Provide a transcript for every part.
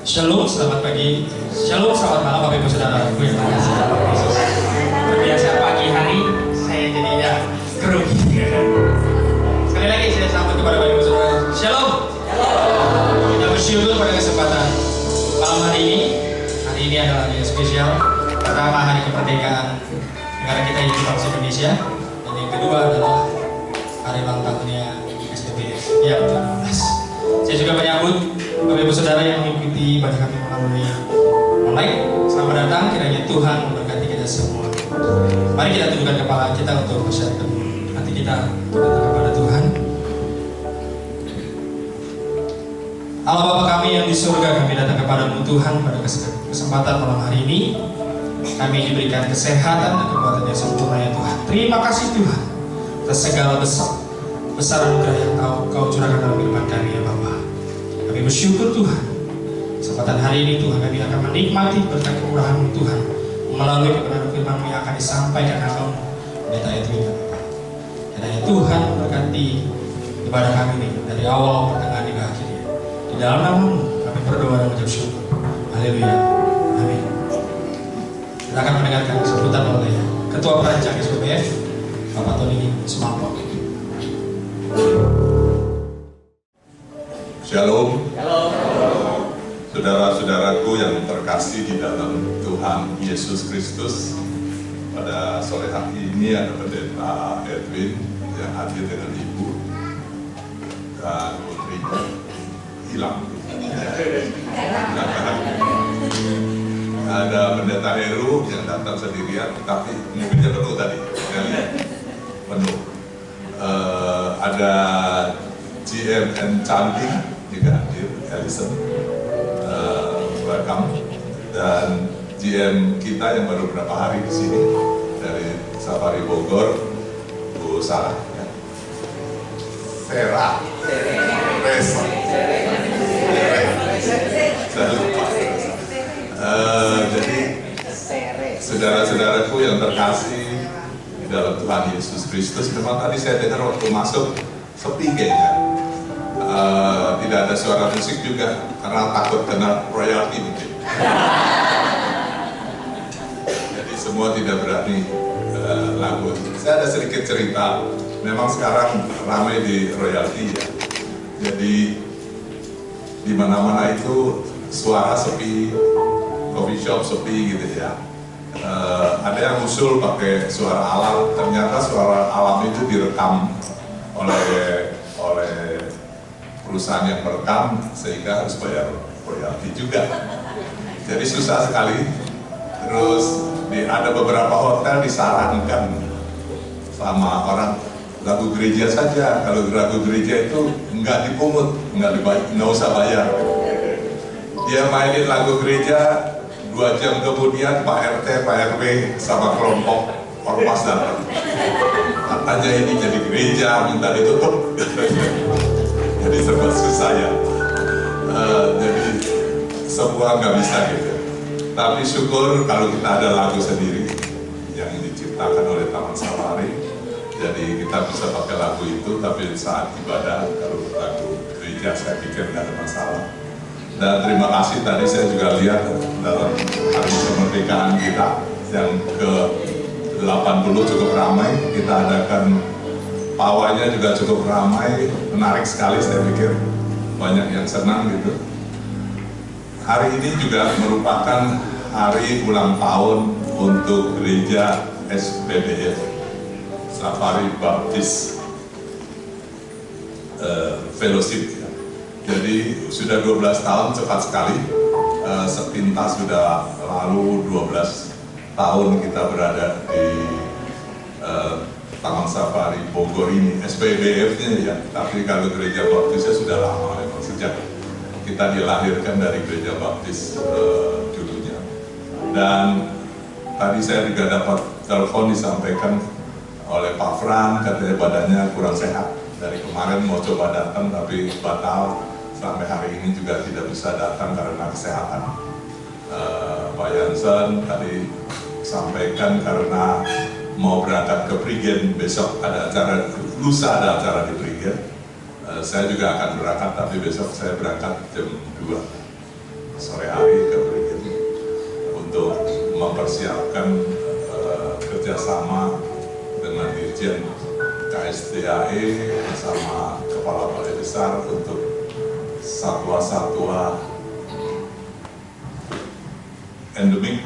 Shalom, selamat pagi. Shalom, selamat malam Bapak Ibu Saudara. Gue yang makasih Bapak Yesus. Terbiasa pagi hari, saya jadinya grogi. Sekali lagi saya sambut kepada Bapak Ibu Saudara. Shalom. Kita bersyukur pada kesempatan malam hari ini. Hari ini adalah hari yang spesial. Pertama, hari kemerdekaan negara kita yaitu bangsa Indonesia. Dan yang kedua adalah hari ulang tahunnya SPBF yang ke-16. Saya juga menyambut Bapak Ibu Saudara yang mengikuti ibadah kami melalui online. Selamat datang, kiranya Tuhan memberkati kita semua. Mari kita tundukkan kepala kita untuk bersyukur. Hati kita datang kepada Tuhan. Allah Bapa kami yang di surga, kami datang kepadamu Tuhan pada kesempatan malam hari ini. Kami diberikan kesehatan dan kekuatan yang sempurna ya Tuhan. Terima kasih Tuhan atas segala besar anugerah yang Kau curahkan dalam kehidupan kami ya Bapa. Kami bersyukur Tuhan. Kesempatan hari ini Tuhan kami akan menikmati berkat kemurahan-Mu Tuhan melalui kebenaran firman-Mu yang akan disampaikan Hamba-Mu Pendeta Edwin ya Bapa. Kiranya Tuhan memberkati ibadah kami ini dari awal pertengahan hingga akhirnya. Di dalam nama-Mu kami berdoa dan mengucap syukur. Haleluya. Amin. Kita akan mendengarkan sambutan oleh Ketua Perancang SPBF Bapak Tony Sumarto. Shalom. Saudara-saudaraku yang terkasih di dalam Tuhan Yesus Kristus, pada sore hari ini ada Pendeta Edwin yang hadir dengan Ibu dan putrinya hilang. Ada Pendeta Heru yang datang sendirian, tapi mobilnya penuh tadi, penuh. Ada GMN Cantik juga hadir, Ellison, welcome, dan GM kita yang baru beberapa hari di sini dari Safari Bogor, Bu Sarah, ya. Vera, Resa, saya lupa. Jadi saudara-saudaraku yang terkasih di dalam Tuhan Yesus Kristus, memang tadi saya dengar waktu masuk sepi kayaknya. Tidak ada suara musik juga karena takut kena royalti mungkin. Jadi semua tidak berani lagu. Saya ada sedikit cerita. Memang sekarang ramai di royalti ya. Jadi di mana-mana itu suara sepi, coffee shop sepi gitu ya. Ada yang usul pakai suara alam. Ternyata suara alam itu direkam oleh perusahaan yang merekam sehingga harus bayar royalti juga. Jadi susah sekali. Terus ada beberapa hotel disarankan sama orang lagu gereja saja. Kalau lagu gereja itu nggak dipungut, nggak usah bayar. Dia mainin lagu gereja 2 jam kemudian Pak RT, Pak RW sama kelompok ormas datang. Katanya ini jadi gereja minta ditutup. Jadi serba susah ya. Jadi semua nggak bisa gitu. Tapi syukur kalau kita ada lagu sendiri yang diciptakan oleh Taman Safari. Jadi kita bisa pakai lagu itu, tapi saat ibadah kalau lagu gereja saya pikir nggak ada masalah. Dan terima kasih tadi saya juga lihat dalam hari kemerdekaan kita yang ke-80 cukup ramai. Kita adakan pawainya juga cukup ramai, menarik sekali saya pikir, banyak yang senang gitu. Hari ini juga merupakan hari ulang tahun untuk gereja SPBF, Safari Baptist Fellowship. Jadi sudah 12 tahun cepat sekali, sepintas sudah lalu 12 tahun kita berada di Taman Safari Bogor ini, SPBF-nya ya, tapi kalau gereja Baptisnya sudah lama memang sejak kita dilahirkan dari gereja Baptis dulunya. Dan tadi saya juga dapat telepon disampaikan oleh Pak Fran, katanya badannya kurang sehat. Dari kemarin mau coba datang tapi batal, sampai hari ini juga tidak bisa datang karena kesehatan. Pak Jansen tadi sampaikan karena mau berangkat ke Prigen, besok ada acara, lusa ada acara di Prigen. Saya juga akan berangkat, tapi besok saya berangkat jam 2. sore hari ke Brigjen untuk mempersiapkan kerjasama dengan Dirjen KSDAE bersama Kepala Balai Besar untuk satwa-satwa endemik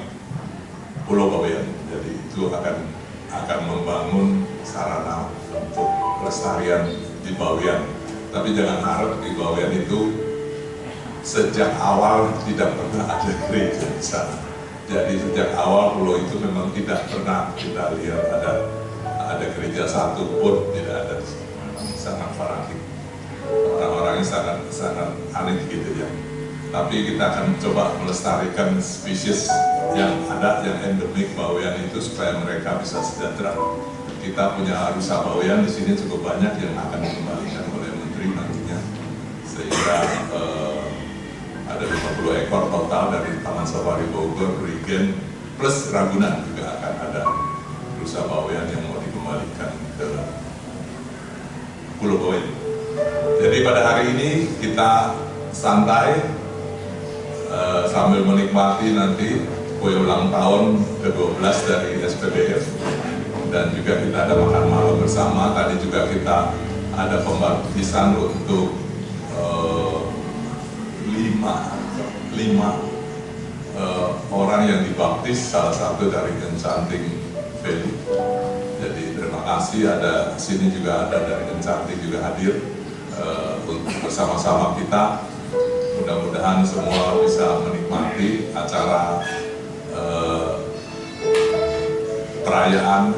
Pulau Bawean. Jadi itu akan membangun sarana untuk pelestarian di Bawean. Tapi jangan harap di Bawean itu sejak awal tidak pernah ada gereja di sana. Jadi sejak awal pulau itu memang tidak pernah kita lihat ada gereja satu pun, tidak ada. Sangat fanatik, orang-orangnya sangat aneh gitu ya. Tapi kita akan coba melestarikan spesies yang ada, yang endemik Bawean itu supaya mereka bisa sejahtera. Kita punya rusa Bawean di sini cukup banyak yang akan dikembalikan oleh Menteri nantinya, sehingga ada 50 ekor total dari Taman Safari Bogor, Brigjen, plus Ragunan juga akan ada rusa Bawean yang mau dikembalikan ke Pulau Bawean. Jadi pada hari ini kita santai sambil menikmati nanti kue ulang tahun ke-12 dari SPBF, dan juga kita ada makan malam bersama. Tadi juga kita ada pembaptisan untuk 5 orang yang dibaptis, salah satu dari Enchanting Valley. Jadi terima kasih, ada sini juga ada dari Enchanting juga hadir untuk bersama-sama kita. Mudah-mudahan semua bisa menikmati acara perayaan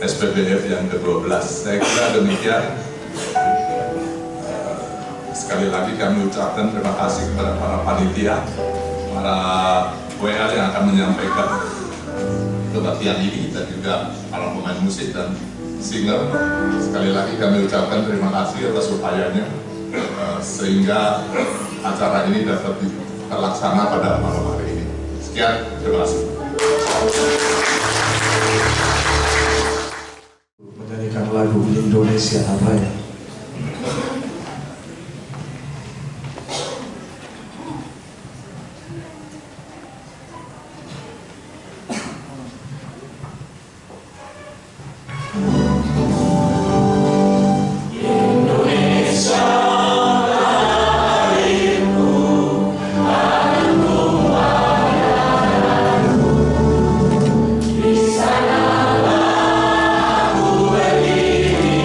SPBF yang ke-12. Saya kira demikian. Sekali lagi kami ucapkan terima kasih kepada para panitia, para WA yang akan menyampaikan kebaktian ini, dan juga para pemain musik dan singer. Sekali lagi kami ucapkan terima kasih atas upayanya sehingga acara ini dapat terlaksana pada malam hari ini. Sekian, terima kasih. Menyanyikan lagu Indonesia Raya. Di sana aku berdiri.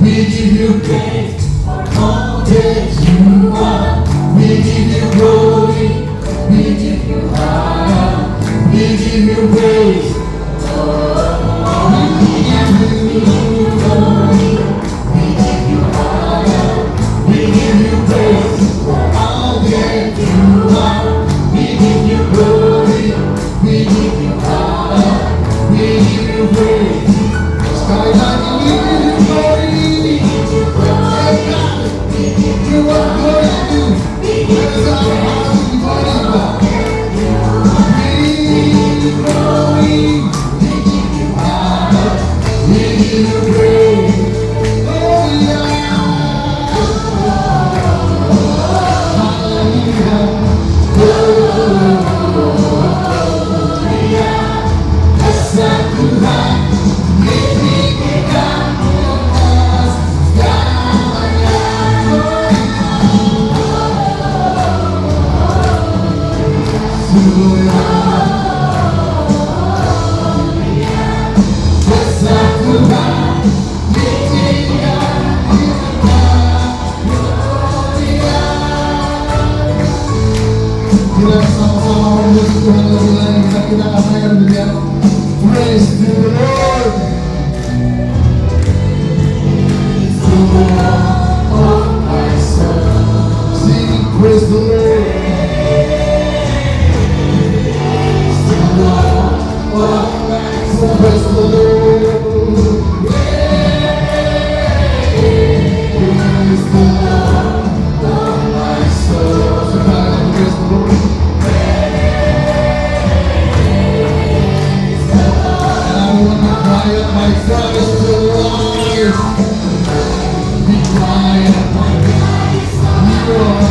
We give you praise for all that you are. We give you glory. We give you honor. We give you praise. We give you glory. We give you honor. We give you praise for all that you are. We give you glory. We give you honor. We give you praise. Sekali lagi we give you glory. We give you glory. We give you glory. We give you glory. Kita sama-sama memuji Tuhan lebih lagi, kita katakan demikian. Praise the Lord. Oh my soul, sing praise the Lord. Praise the Lord. Praise the Lord. Oh my soul, praise the Lord. My God is still alive. Be quiet, my God is alive.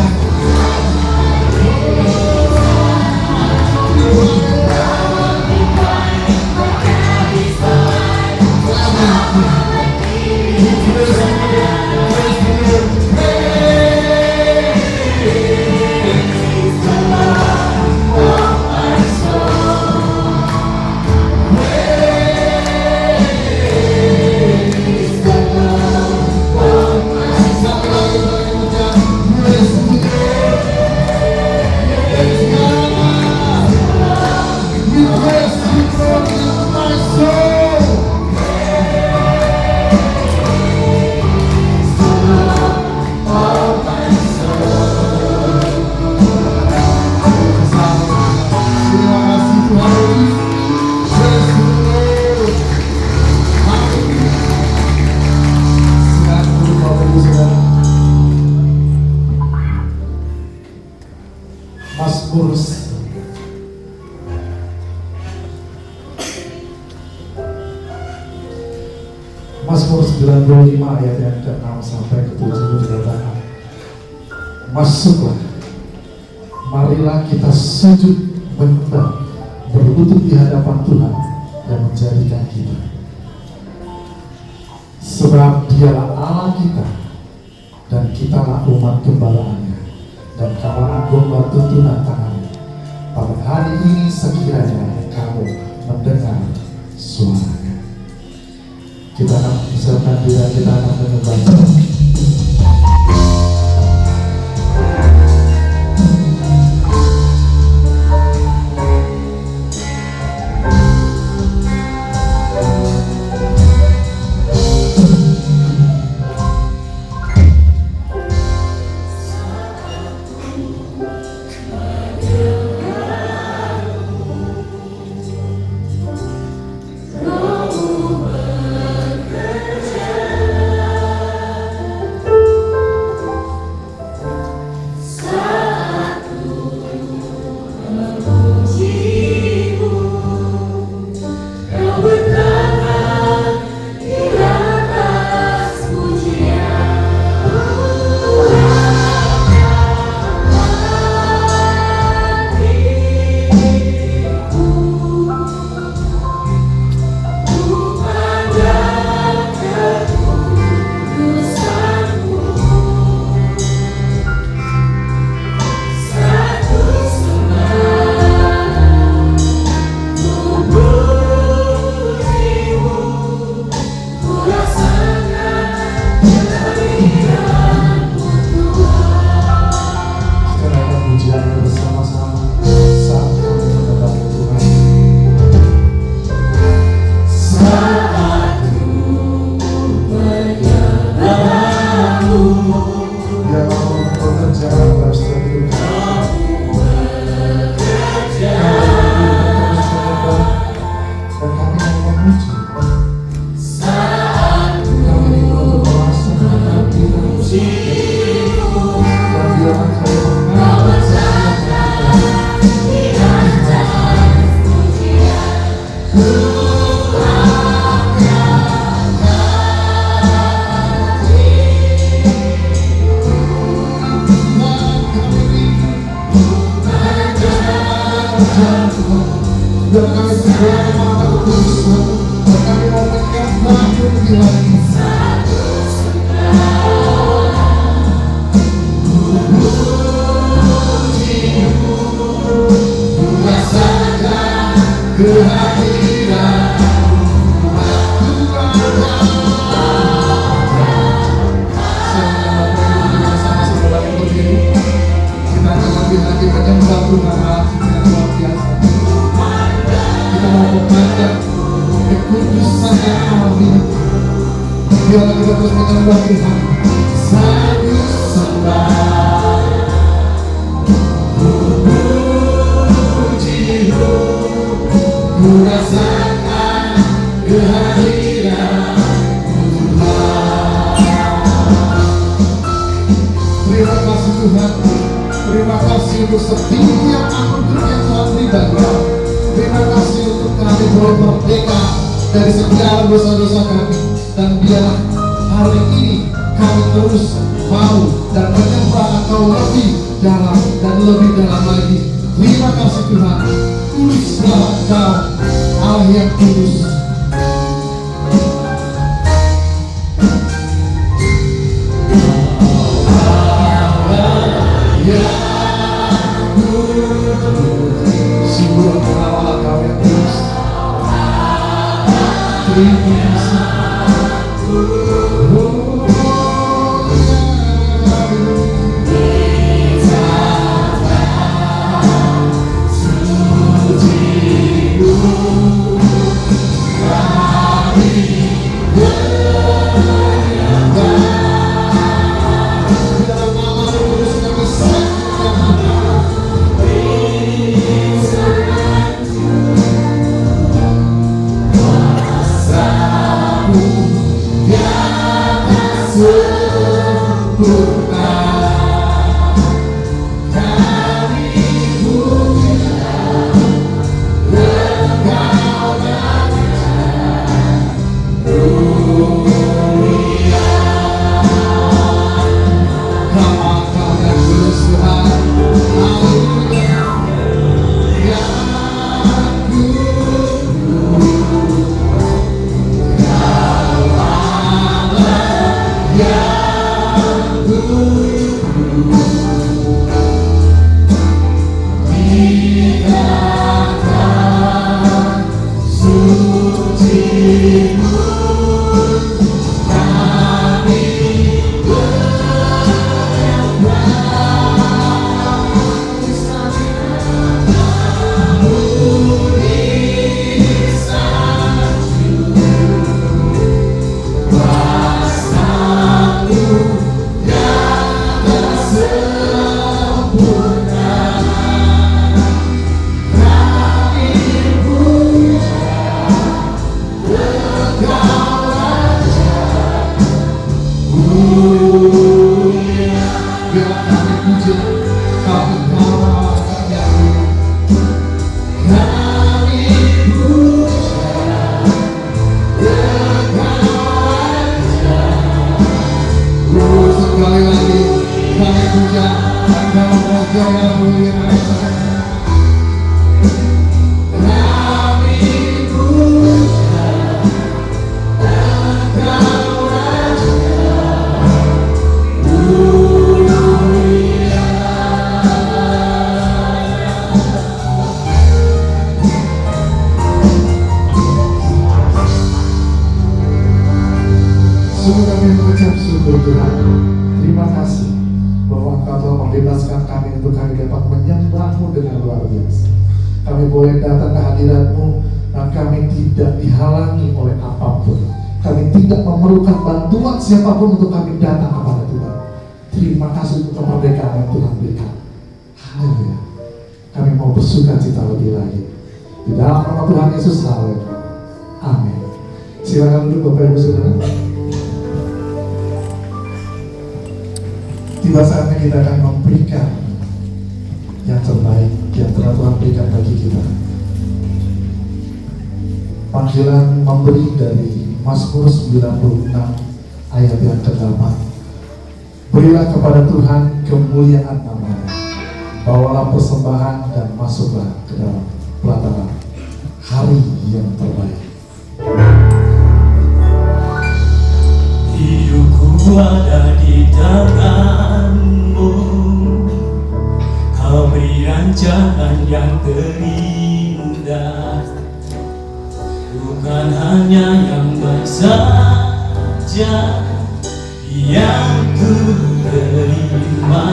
Mazmur 95 ayat yang ke-6 sampai ke-7 dikatakan, masuklah, marilah kita sujud menyembah, berlutut di hadapan Tuhan yang menjadikan kita. Sebab Dialah Allah kita, dan kitalah umat gembalaannya, dan kawanan domba tuntunan tangannya. Pada hari ini sekiranya kamu mendengar suaranya. Kita akan persiapkan diri, kita akan menyembah. bisa terus menyembah Tuhan. Sanggup sembah, pujimu, ku rasakan kehadiran Tuhan. Terima kasih Tuhan. Terima kasih untuk setiap anugerah yang Tuhan berikan. Terima kasih untuk kami boleh merdeka dari segala dosa-dosa kami. Dan biarlah hari ini kami terus mau dan menyembah Engkau lebih dalam dan lebih dalam lagi. Terima kasih Tuhan. Kuduslah Engkau, Allah yang kudus. Sungguh kami mengucap syukur Tuhan. Terima kasih bahwa Engkau telah membebaskan kami untuk kami dapat menyembah-Mu dengan luar biasa. Kami boleh datang ke hadirat-Mu dan kami tidak dihalangi oleh apapun. Kami tidak memerlukan bantuan siapapun untuk kami datang kepada Tuhan. Terima kasih untuk kemerdekaan yang Tuhan berikan. Haleluya. Kami mau bersuka cita lebih lagi. Di dalam nama Tuhan Yesus, haleluya. Amin. Silakan duduk Bapak Ibu Saudara. Tiba saatnya kita akan memberikan yang terbaik yang telah Tuhan berikan bagi kita. Panggilan memberi dari Mazmur 96 ayat yang ke-8. Berilah kepada Tuhan kemuliaan nama-Nya, bawalah persembahan dan masuklah ke dalam pelataran hari yang terbaik. Hidupku ada di tangan-Mu, Kau beri rancangan yang terindah. Bukan hanya yang baik saja yang ku terima,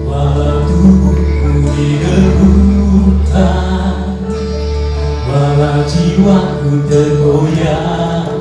walau tubuhku didegukan, walau jiwaku tergoyahkan,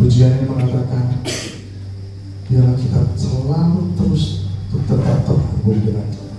Pujiannya mengatakan biarlah kita selalu terus tetap terhubung dengan Tuhan.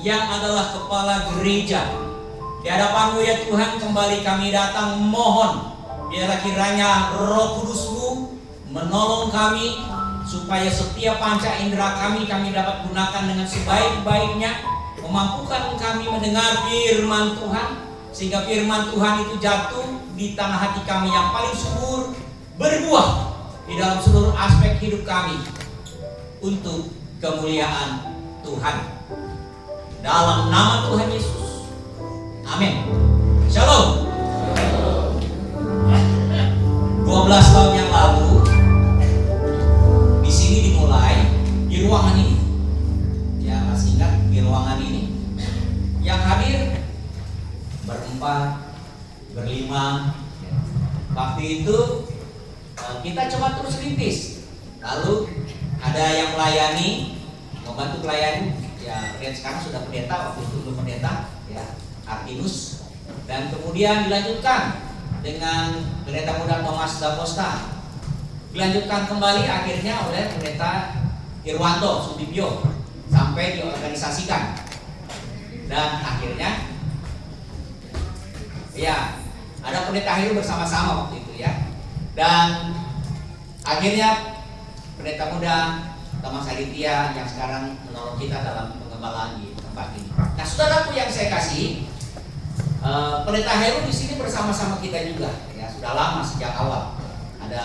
yang adalah kepala gereja. Di hadapan-Mu ya Tuhan, kembali kami datang mohon, biarlah kiranya Roh Kudus-Mu menolong kami supaya setiap panca indera kami dapat gunakan dengan sebaik-baiknya, memampukan kami mendengar firman Tuhan, sehingga firman Tuhan itu jatuh di tanah hati kami yang paling subur, berbuah di dalam seluruh aspek hidup kami untuk kemuliaan Tuhan. Dalam nama Tuhan Yesus, amin. Shalom. 12 tahun yang lalu di sini dimulai di ruangan ini. Ya, masih ingat di ruangan ini yang hadir berempat, berlima. Waktu itu kita coba terus rintis. Lalu ada yang melayani, membantu melayani. Ya, lihat sekarang sudah pendeta, waktu itu belum pendeta, ya, Artinus. Dan kemudian dilanjutkan dengan pendeta muda Thomas Da Costa, dilanjutkan kembali akhirnya oleh pendeta Irwanto Sudibyo sampai diorganisasikan, dan akhirnya ya ada pendeta Heru bersama-sama waktu itu ya, dan akhirnya pendeta muda Thomas Aditya yang sekarang menolong kita dalam pengembalaan di tempat ini. Nah, saudaraku yang saya kasih, pendeta Heru di sini bersama-sama kita juga, ya sudah lama sejak awal. Ada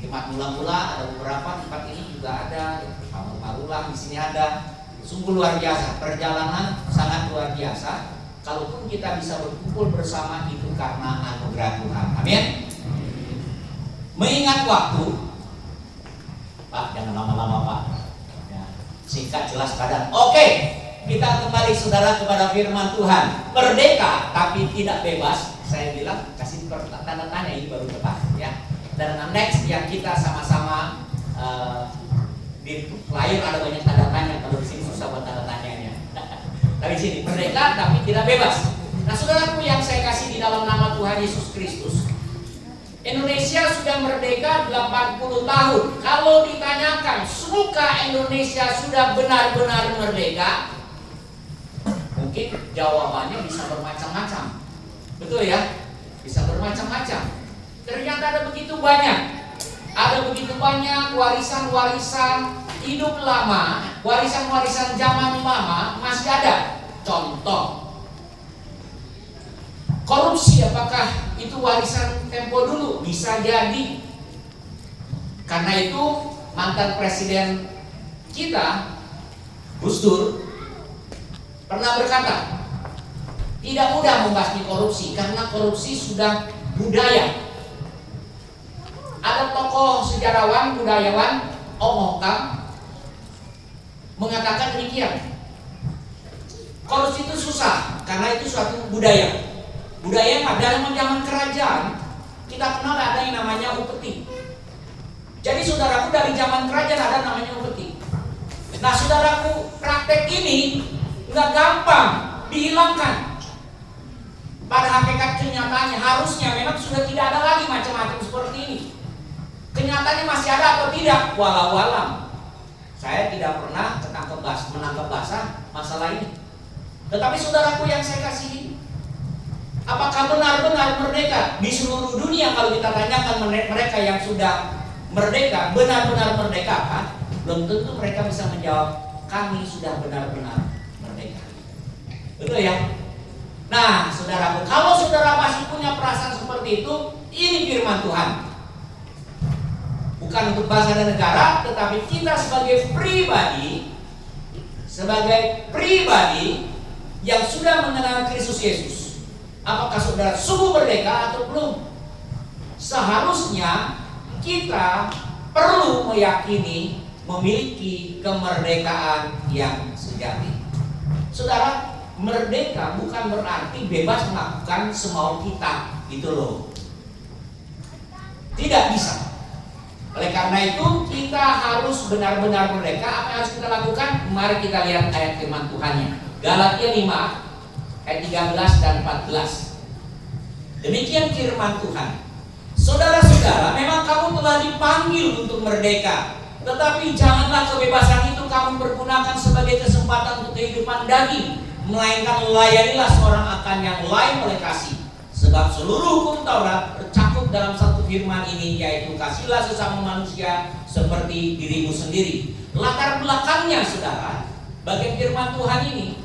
Jemaat Mula-Mula, ada beberapa tempat ini juga ada, Parulang di sini ada. Sungguh luar biasa, perjalanan sangat luar biasa. Kalaupun kita bisa berkumpul bersama itu karena anugerah Tuhan. Amin. Mengingat waktu, Pak jangan lama-lama Pak. Ya, singkat jelas padat. Oke. Kita kembali saudara kepada firman Tuhan. Merdeka tapi tidak bebas. Saya bilang kasih tanda tanya ini baru tepat ya. Dan next yang kita sama-sama di layar ada banyak tanda tanya. Kalau di sini susah buat tanda tanyanya. Dari sini merdeka tapi tidak bebas. Nah, saudaraku yang saya kasih di dalam nama Tuhan Yesus Kristus, Indonesia sudah merdeka 80 tahun. Kalau ditanyakan, sukah Indonesia sudah benar-benar merdeka? Mungkin jawabannya bisa bermacam-macam. Betul ya? Bisa bermacam-macam. Ternyata ada begitu banyak. Ada begitu banyak warisan-warisan hidup lama, warisan-warisan zaman lama masih ada. Contoh, korupsi, apakah itu warisan tempo dulu? Bisa jadi. Karena itu mantan presiden kita, Gus Dur, pernah berkata, tidak mudah membasmi korupsi karena korupsi sudah budaya. Ada tokoh sejarawan, budayawan, Om Hokam mengatakan demikian. Korupsi itu susah karena itu suatu budaya. Budaya yang ada zaman kerajaan, kita kenal ada yang namanya upeti. Jadi saudaraku, dari zaman kerajaan ada namanya upeti. Nah saudaraku, praktek ini nggak gampang dihilangkan. Pada hakikat kenyataannya harusnya memang sudah tidak ada lagi macam-macam seperti ini. Kenyataannya masih ada atau tidak? Walau alam. Saya tidak pernah menangkap basah masalah ini. Tetapi saudaraku yang saya kasihi, apakah benar-benar merdeka di seluruh dunia? Kalau kita tanyakan mereka yang sudah merdeka, benar-benar merdeka kan? Belum tentu mereka bisa menjawab, kami sudah benar-benar merdeka. Betul ya? Nah, saudaraku, kalau saudara masih punya perasaan seperti itu, ini firman Tuhan. Bukan untuk bangsa dan negara, tetapi kita sebagai pribadi yang sudah mengenal Kristus Yesus. Apakah saudara sungguh merdeka atau belum? Seharusnya kita perlu meyakini memiliki kemerdekaan yang sejati. Saudara, merdeka bukan berarti bebas melakukan semau kita, gitu loh. Tidak bisa. Oleh karena itu kita harus benar-benar merdeka. Apa yang harus kita lakukan? Mari kita lihat ayat firman Tuhannya. Galatia 5 ayat 13 dan 14. Demikian firman Tuhan. Saudara-saudara, memang kamu telah dipanggil untuk merdeka, tetapi janganlah kebebasan itu kamu pergunakan sebagai kesempatan untuk kehidupan daging, melainkan layanilah seorang akan yang lain oleh kasih. Sebab seluruh hukum Taurat tercakup dalam satu firman ini, yaitu kasihlah sesama manusia seperti dirimu sendiri. Latar belakangnya saudara, bagi firman Tuhan ini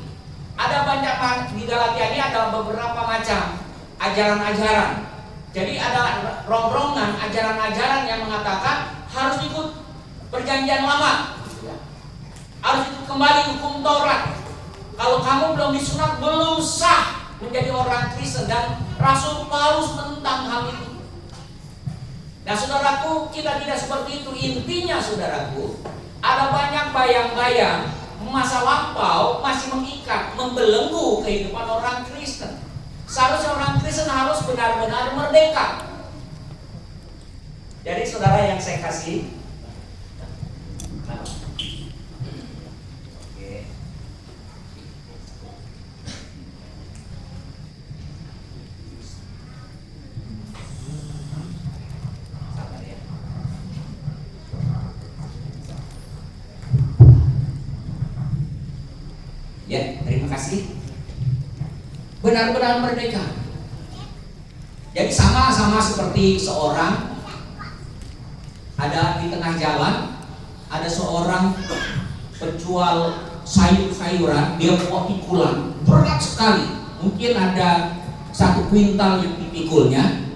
ada banyak, di Galatia ini ada beberapa macam ajaran-ajaran. Jadi ada rongrongan ajaran-ajaran yang mengatakan harus ikut perjanjian lama, harus ikut kembali hukum Taurat. Kalau kamu belum disunat, belum sah menjadi orang Kristen. Dan Rasul Paulus menentang hal itu. Nah saudaraku, kita tidak seperti itu. Intinya saudaraku, ada banyak bayang-bayang masa lampau masih mengikat, membelenggu kehidupan orang Kristen. Seharusnya orang Kristen harus benar-benar merdeka. Jadi saudara yang saya kasih, ya, terima kasih. Benar-benar merdeka. Jadi sama-sama seperti seorang ada di tengah jalan, ada seorang penjual sayur-sayuran, dia bawa pikulan berat sekali, mungkin ada 1 kuintal yang dipikulnya,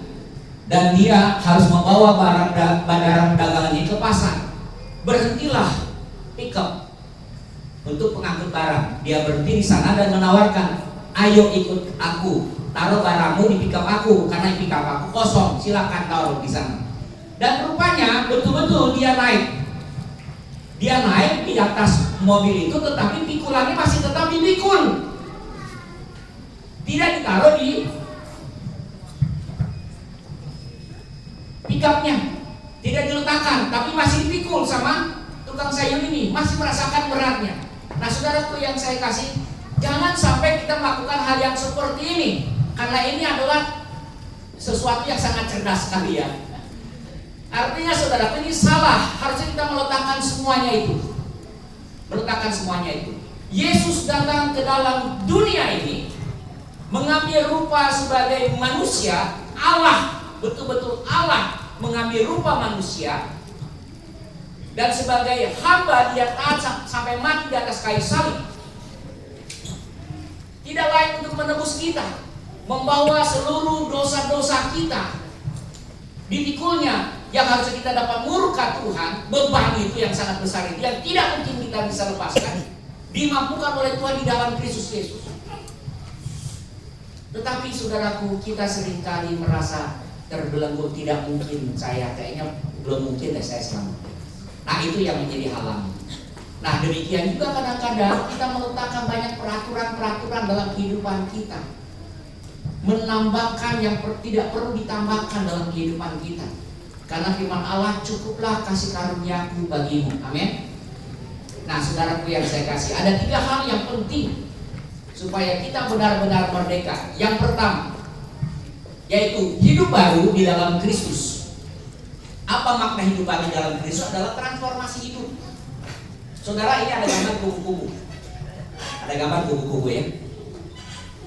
dan dia harus membawa barang dagangannya ke pasar. Berhentilah pickup untuk pengangkut barang. Dia berhenti di sana dan menawarkan, ayo ikut aku, taruh barangmu di pickup aku, karena pickup aku kosong, silakan taruh di sana. Dan rupanya betul-betul dia naik di atas mobil itu, tetapi pikulannya masih tetap dipikul, tidak ditaruh di pickupnya, tidak diletakkan, tapi masih dipikul sama tukang sayur ini, masih merasakan beratnya. Nah saudaraku yang saya kasih, jangan sampai kita melakukan hal yang seperti ini, karena ini adalah sesuatu yang sangat cerdas sekali ya. Artinya saudaraku, ini salah. Harusnya kita meletakkan semuanya itu. Yesus datang ke dalam dunia ini, mengambil rupa sebagai manusia. Allah, betul-betul Allah mengambil rupa manusia, dan sebagai hamba dia taat sampai mati di atas kayu salib. Tidak lain untuk menebus kita, membawa seluruh dosa-dosa kita dipikulnya, yang harusnya kita dapat murka Tuhan. Beban itu yang sangat besar itu, yang tidak mungkin kita bisa lepaskan, dimampukan oleh Tuhan di dalam Kristus Yesus. Tetapi saudaraku, kita seringkali merasa terbelenggu, tidak mungkin, saya kayaknya belum mungkin deh saya selamat. Nah itu yang menjadi halang. Nah demikian juga kadang-kadang kita meletakkan banyak peraturan-peraturan dalam kehidupan kita, menambahkan yang tidak perlu ditambahkan dalam kehidupan kita. Karena firman Allah, cukuplah kasih karuniaku bagimu. Amin. Nah saudaraku yang saya kasih, ada 3 hal yang penting supaya kita benar-benar merdeka. Yang pertama, yaitu hidup baru di dalam Kristus. Apa makna hidup baru di dalam Kristus? Adalah transformasi hidup. Saudara, ini ada gambar kupu-kupu. Ada gambar kupu-kupu ya.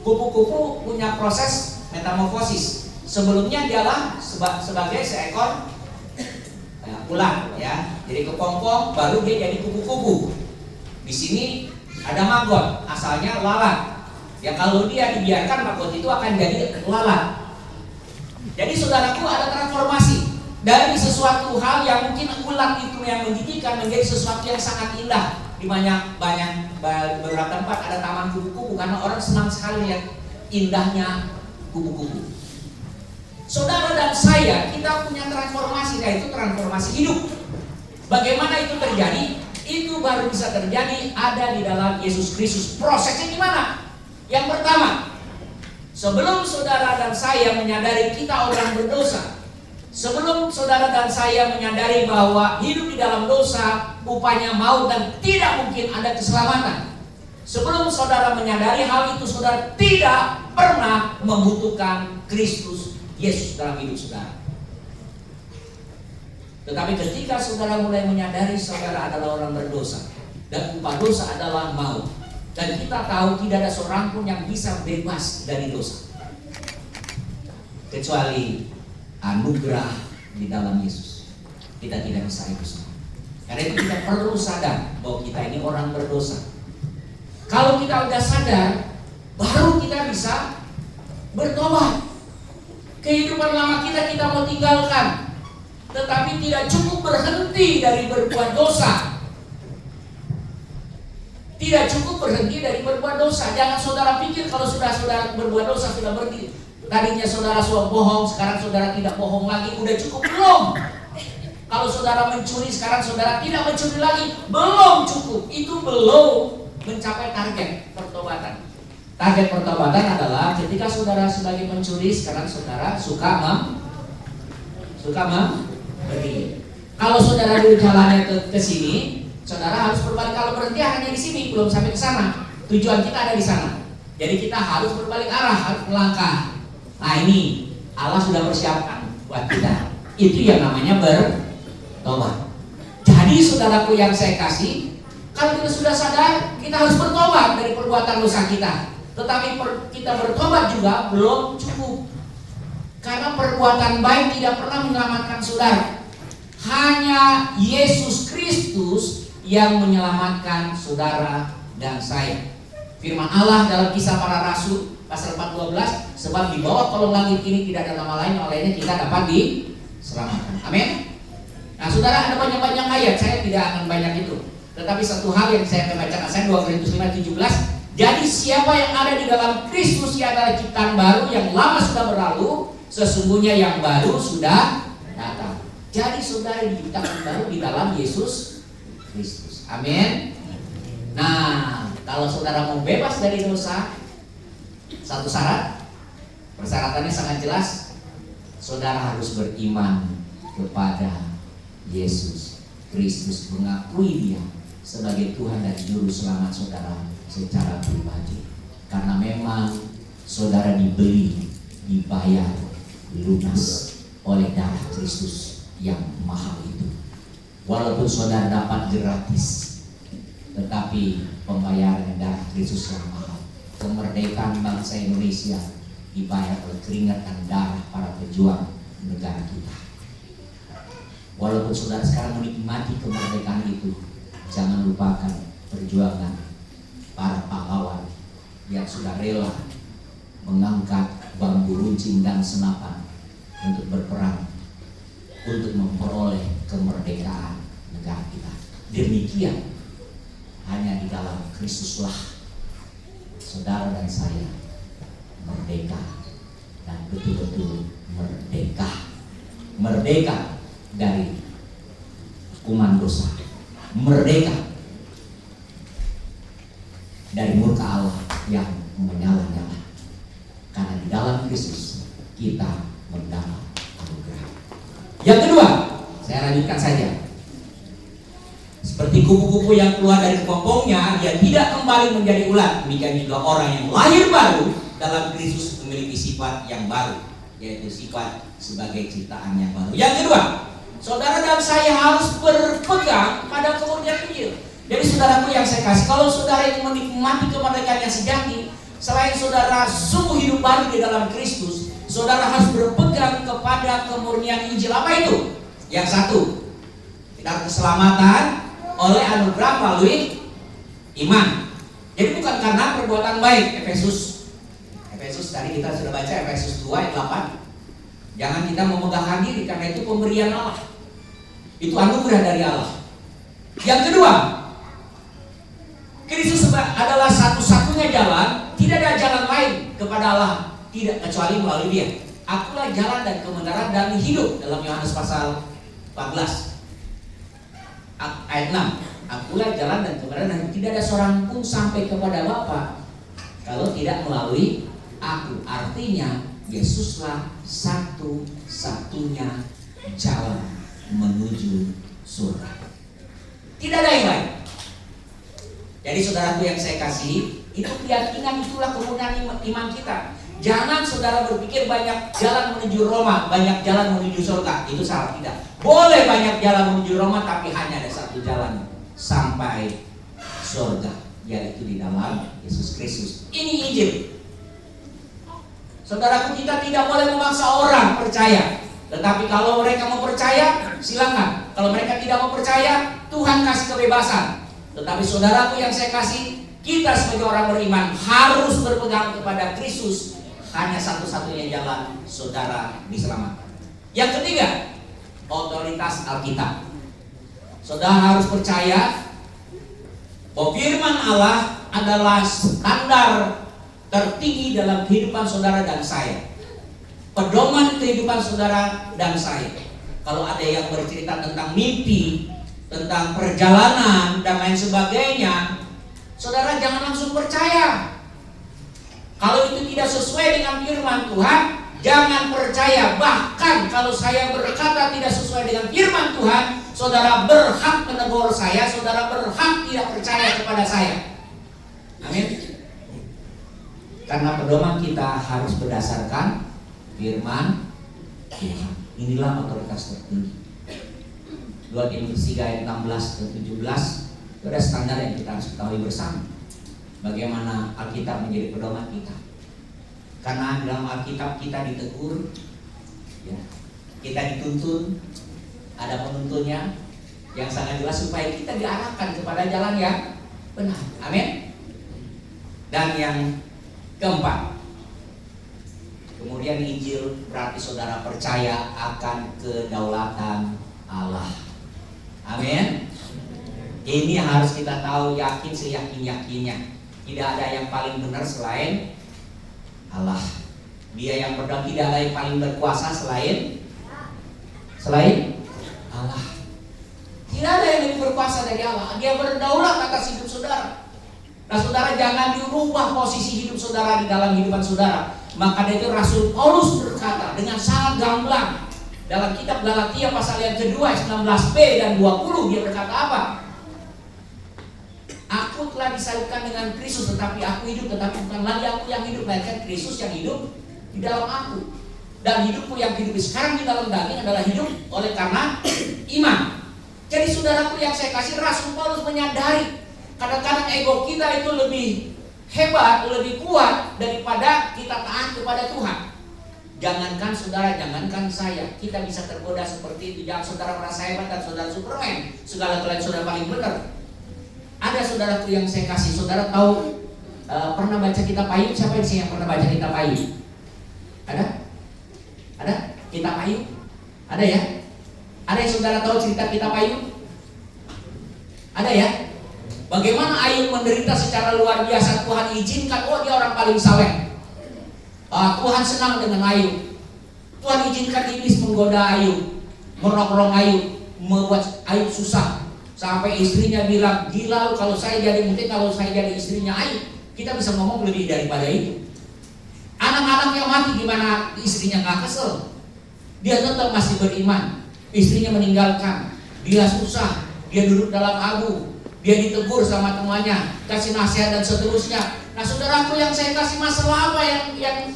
Kupu-kupu punya proses metamorfosis. Sebelumnya dialah sebagai seekor ular ya. Jadi kepompong, baru dia jadi kupu-kupu. Di sini ada maggot, asalnya lalat. Ya kalau dia dibiarkan, maggot itu akan jadi lalat. Jadi saudaraku, ada transformasi dari sesuatu hal yang mungkin ulat itu yang menjijikkan menjadi sesuatu yang sangat indah. Di banyak beberapa tempat ada taman kupu-kupu karena orang senang sekali lihat indahnya kupu-kupu. Saudara dan saya, kita punya transformasi, yaitu transformasi hidup. Bagaimana itu terjadi? Itu baru bisa terjadi ada di dalam Yesus Kristus. Prosesnya gimana? Yang pertama, sebelum saudara dan saya menyadari kita orang berdosa, sebelum saudara dan saya menyadari bahwa hidup di dalam dosa upahnya maut dan tidak mungkin ada keselamatan, sebelum saudara menyadari hal itu, saudara tidak pernah membutuhkan Kristus Yesus dalam hidup saudara. Tetapi ketika saudara mulai menyadari saudara adalah orang berdosa dan upah dosa adalah maut, dan kita tahu tidak ada seorang pun yang bisa bebas dari dosa kecuali anugerah di dalam Yesus. Kita tidak bisa itu semua. Karena itu kita perlu sadar bahwa kita ini orang berdosa. Kalau kita udah sadar, baru kita bisa bertobat. Kehidupan lama kita mau tinggalkan. Tetapi tidak cukup berhenti dari berbuat dosa. Tidak cukup berhenti dari berbuat dosa. Jangan saudara pikir kalau sudah saudara berbuat dosa sudah berhenti. Tadinya saudara suka bohong, sekarang saudara tidak bohong lagi. Udah cukup belum? Kalau saudara mencuri, sekarang saudara tidak mencuri lagi. Belum cukup. Itu belum mencapai target pertobatan. Target pertobatan adalah ketika saudara sebagai pencuri, sekarang saudara suka memberi. Kalau saudara dulu jalannya ke sini, saudara harus berbalik. Kalau berhenti hanya di sini, belum sampai ke sana. Tujuan kita ada di sana. Jadi kita harus berbalik arah, harus melangkah. Nah ini Allah sudah persiapkan buat kita. Itu yang namanya bertobat. Jadi saudaraku yang saya kasih, kalau kita sudah sadar, kita harus bertobat dari perbuatan dosa kita. Tetapi kita bertobat juga belum cukup. Karena perbuatan baik tidak pernah menyelamatkan saudara. Hanya Yesus Kristus yang menyelamatkan saudara dan saya. Firman Allah dalam Kisah Para Rasul pasal 4:12, sebab di bawah kolong langit ini tidak ada nama lain olehnya kita dapat diselamatkan. Amin. Nah saudara, ada banyak-banyak ayat, saya tidak akan banyak itu. Tetapi satu hal yang saya akan bacakan, saya 2 Korintus 5:17. Jadi siapa yang ada di dalam Kristus, ia adalah ciptaan baru, yang lama sudah berlalu, sesungguhnya yang baru sudah datang. Jadi saudara diciptakan baru di dalam Yesus Kristus. Amin. Nah, kalau saudara mau bebas dari dosa, satu syarat, persyaratannya sangat jelas. Saudara harus beriman kepada Yesus Kristus, mengakui Dia sebagai Tuhan dan Juru Selamat saudara secara pribadi. Karena memang saudara dibeli, dibayar, lunas oleh darah Kristus yang mahal itu. Walaupun saudara dapat gratis, tetapi pembayaran darah Kristus yang mahal. Kemerdekaan bangsa Indonesia dibayar oleh keringat dan darah para pejuang negara kita. Walaupun saudara sekarang menikmati kemerdekaan itu, jangan lupakan perjuangan para pahlawan yang sudah rela mengangkat bambu runcing dan senapan untuk berperang untuk memperoleh kemerdekaan negara kita. Demikian hanya di dalam Kristuslah saudara dan saya merdeka, dan betul-betul merdeka dari hukuman dosa, merdeka dari murka Allah yang menyala-nyala. Karena di dalam Kristus kita mendapat anugerah. Yang kedua, saya lanjutkan saja. Seperti kupu-kupu yang keluar dari kepompongnya, dia tidak kembali menjadi ulat. Demikian juga orang yang lahir baru dalam Kristus memiliki sifat yang baru, yaitu sifat sebagai ciptaan yang baru. Yang kedua, saudara dan saya harus berpegang pada kemurnian Injil. Jadi saudaraku yang saya kasih, kalau saudara ingin menikmati kemerdekaan yang sejati, selain saudara sungguh hidup baru di dalam Kristus, saudara harus berpegang kepada kemurnian Injil. Apa itu? Yang satu, kita keselamatan oleh anugerah melalui iman. Jadi bukan karena perbuatan baik. Efesus tadi kita sudah baca, Efesus 2 ayat 8. Jangan kita memegahkan diri, karena itu pemberian Allah. Itu anugerah dari Allah. Yang kedua, Kristus adalah satu-satunya jalan. Tidak ada jalan lain kepada Allah, tidak kecuali melalui Dia. Akulah jalan dan kebenaran dan hidup, dalam Yohanes pasal 14 ayat 6. Akulah jalan dan kebenaran dan tidak ada seorang pun sampai kepada Bapa kalau tidak melalui Aku. Artinya Yesuslah satu-satunya jalan menuju surga. Tidak ada yang lain. Jadi saudaraku yang saya kasih, itu keyakinan, itulah kemudian iman kita. Jangan saudara berpikir banyak jalan menuju Roma, banyak jalan menuju surga. Itu salah, tidak. Boleh banyak jalan menuju Roma, tapi hanya ada satu jalan sampai surga, yaitu di dalam Yesus Kristus. Ini Injil. Saudaraku, kita tidak boleh memaksa orang percaya Tetapi kalau mereka mau percaya, silakan. Kalau mereka tidak mau percaya, Tuhan kasih kebebasan. Tetapi saudaraku yang saya kasih, kita sebagai orang beriman harus berpegang kepada Kristus. Hanya satu-satunya jalan saudara diselamatkan. Yang ketiga, otoritas Alkitab. Saudara harus percaya bahwa firman Allah adalah standar tertinggi dalam kehidupan saudara dan saya. Pedoman kehidupan saudara dan saya. Kalau ada yang bercerita tentang mimpi, tentang perjalanan dan lain sebagainya, saudara jangan langsung percaya. Kalau itu tidak sesuai dengan firman Tuhan, jangan percaya. Bahkan kalau saya berkata tidak sesuai dengan firman Tuhan, saudara berhak menegur saya, saudara berhak tidak percaya kepada saya. Amin. Karena pedoman kita harus berdasarkan firman Tuhan. Inilah otoritas tertinggi. 2 Timotius 3 ayat 16 dan 17 itu ada standar yang kita harus ketahui bersama. Bagaimana Alkitab menjadi pedoman kita. Karena dalam Alkitab kita ditegur, ya, kita dituntun, ada penuntunnya yang sangat jelas supaya kita diarahkan kepada jalan yang benar. Amin. Dan yang keempat, kemudian Injil berarti saudara percaya akan kedaulatan Allah. Amin. Ini yang harus kita tahu, yakin seyakin-yakinnya. Tidak ada yang paling benar selain Allah. Dia yang berdaulat, tidak ada yang paling berkuasa selain Allah. Tidak ada yang lebih berkuasa dari Allah. Dia berdaulat atas hidup saudara. Nah saudara, jangan dirubah posisi hidup saudara di dalam kehidupan saudara. Maka dari itu Rasul Paulus berkata dengan sangat gamblang dalam kitab Galatia pasal yang kedua 19b dan 20, dia berkata apa? Aku telah disalibkan dengan Kristus, tetapi aku hidup, tetapi bukan lagi aku yang hidup, melainkan Kristus yang hidup di dalam aku. Dan hidupku yang hidup sekarang di dalam daging adalah hidup oleh karena iman. Jadi saudaraku yang saya kasih, Rasul Paulus menyadari kadang-kadang ego kita itu lebih hebat, lebih kuat daripada kita taat kepada Tuhan. Jangankan saudara, jangankan saya, kita bisa tergoda seperti itu. Jangan saudara merasa hebat dan saudara Superman, segala kalian saudara paling benar. Ada saudaraku yang saya kasih, saudara tahu pernah baca kitab Ayub? Siapa di sini yang pernah baca kitab Ayub? Ada? Ada? Kitab Ayub? Ada ya? Ada yang saudara tahu cerita kitab Ayub? Ada ya? Bagaimana Ayub menderita secara luar biasa, Tuhan izinkan, oh dia orang paling saleh. Tuhan senang dengan Ayub. Tuhan izinkan iblis menggoda Ayub, merongrong Ayub, membuat Ayub susah. Sampai istrinya bilang, gila kalau saya jadi, mungkin kalau saya jadi istrinya Ayub, kita bisa ngomong lebih daripada itu. Anak-anaknya mati, gimana istrinya gak kesel? Dia tetap masih beriman. Istrinya meninggalkan, dia susah, dia duduk dalam abu, dia ditegur sama temannya, kasih nasihat dan seterusnya. Nah saudaraku yang saya kasih, masalah apa yang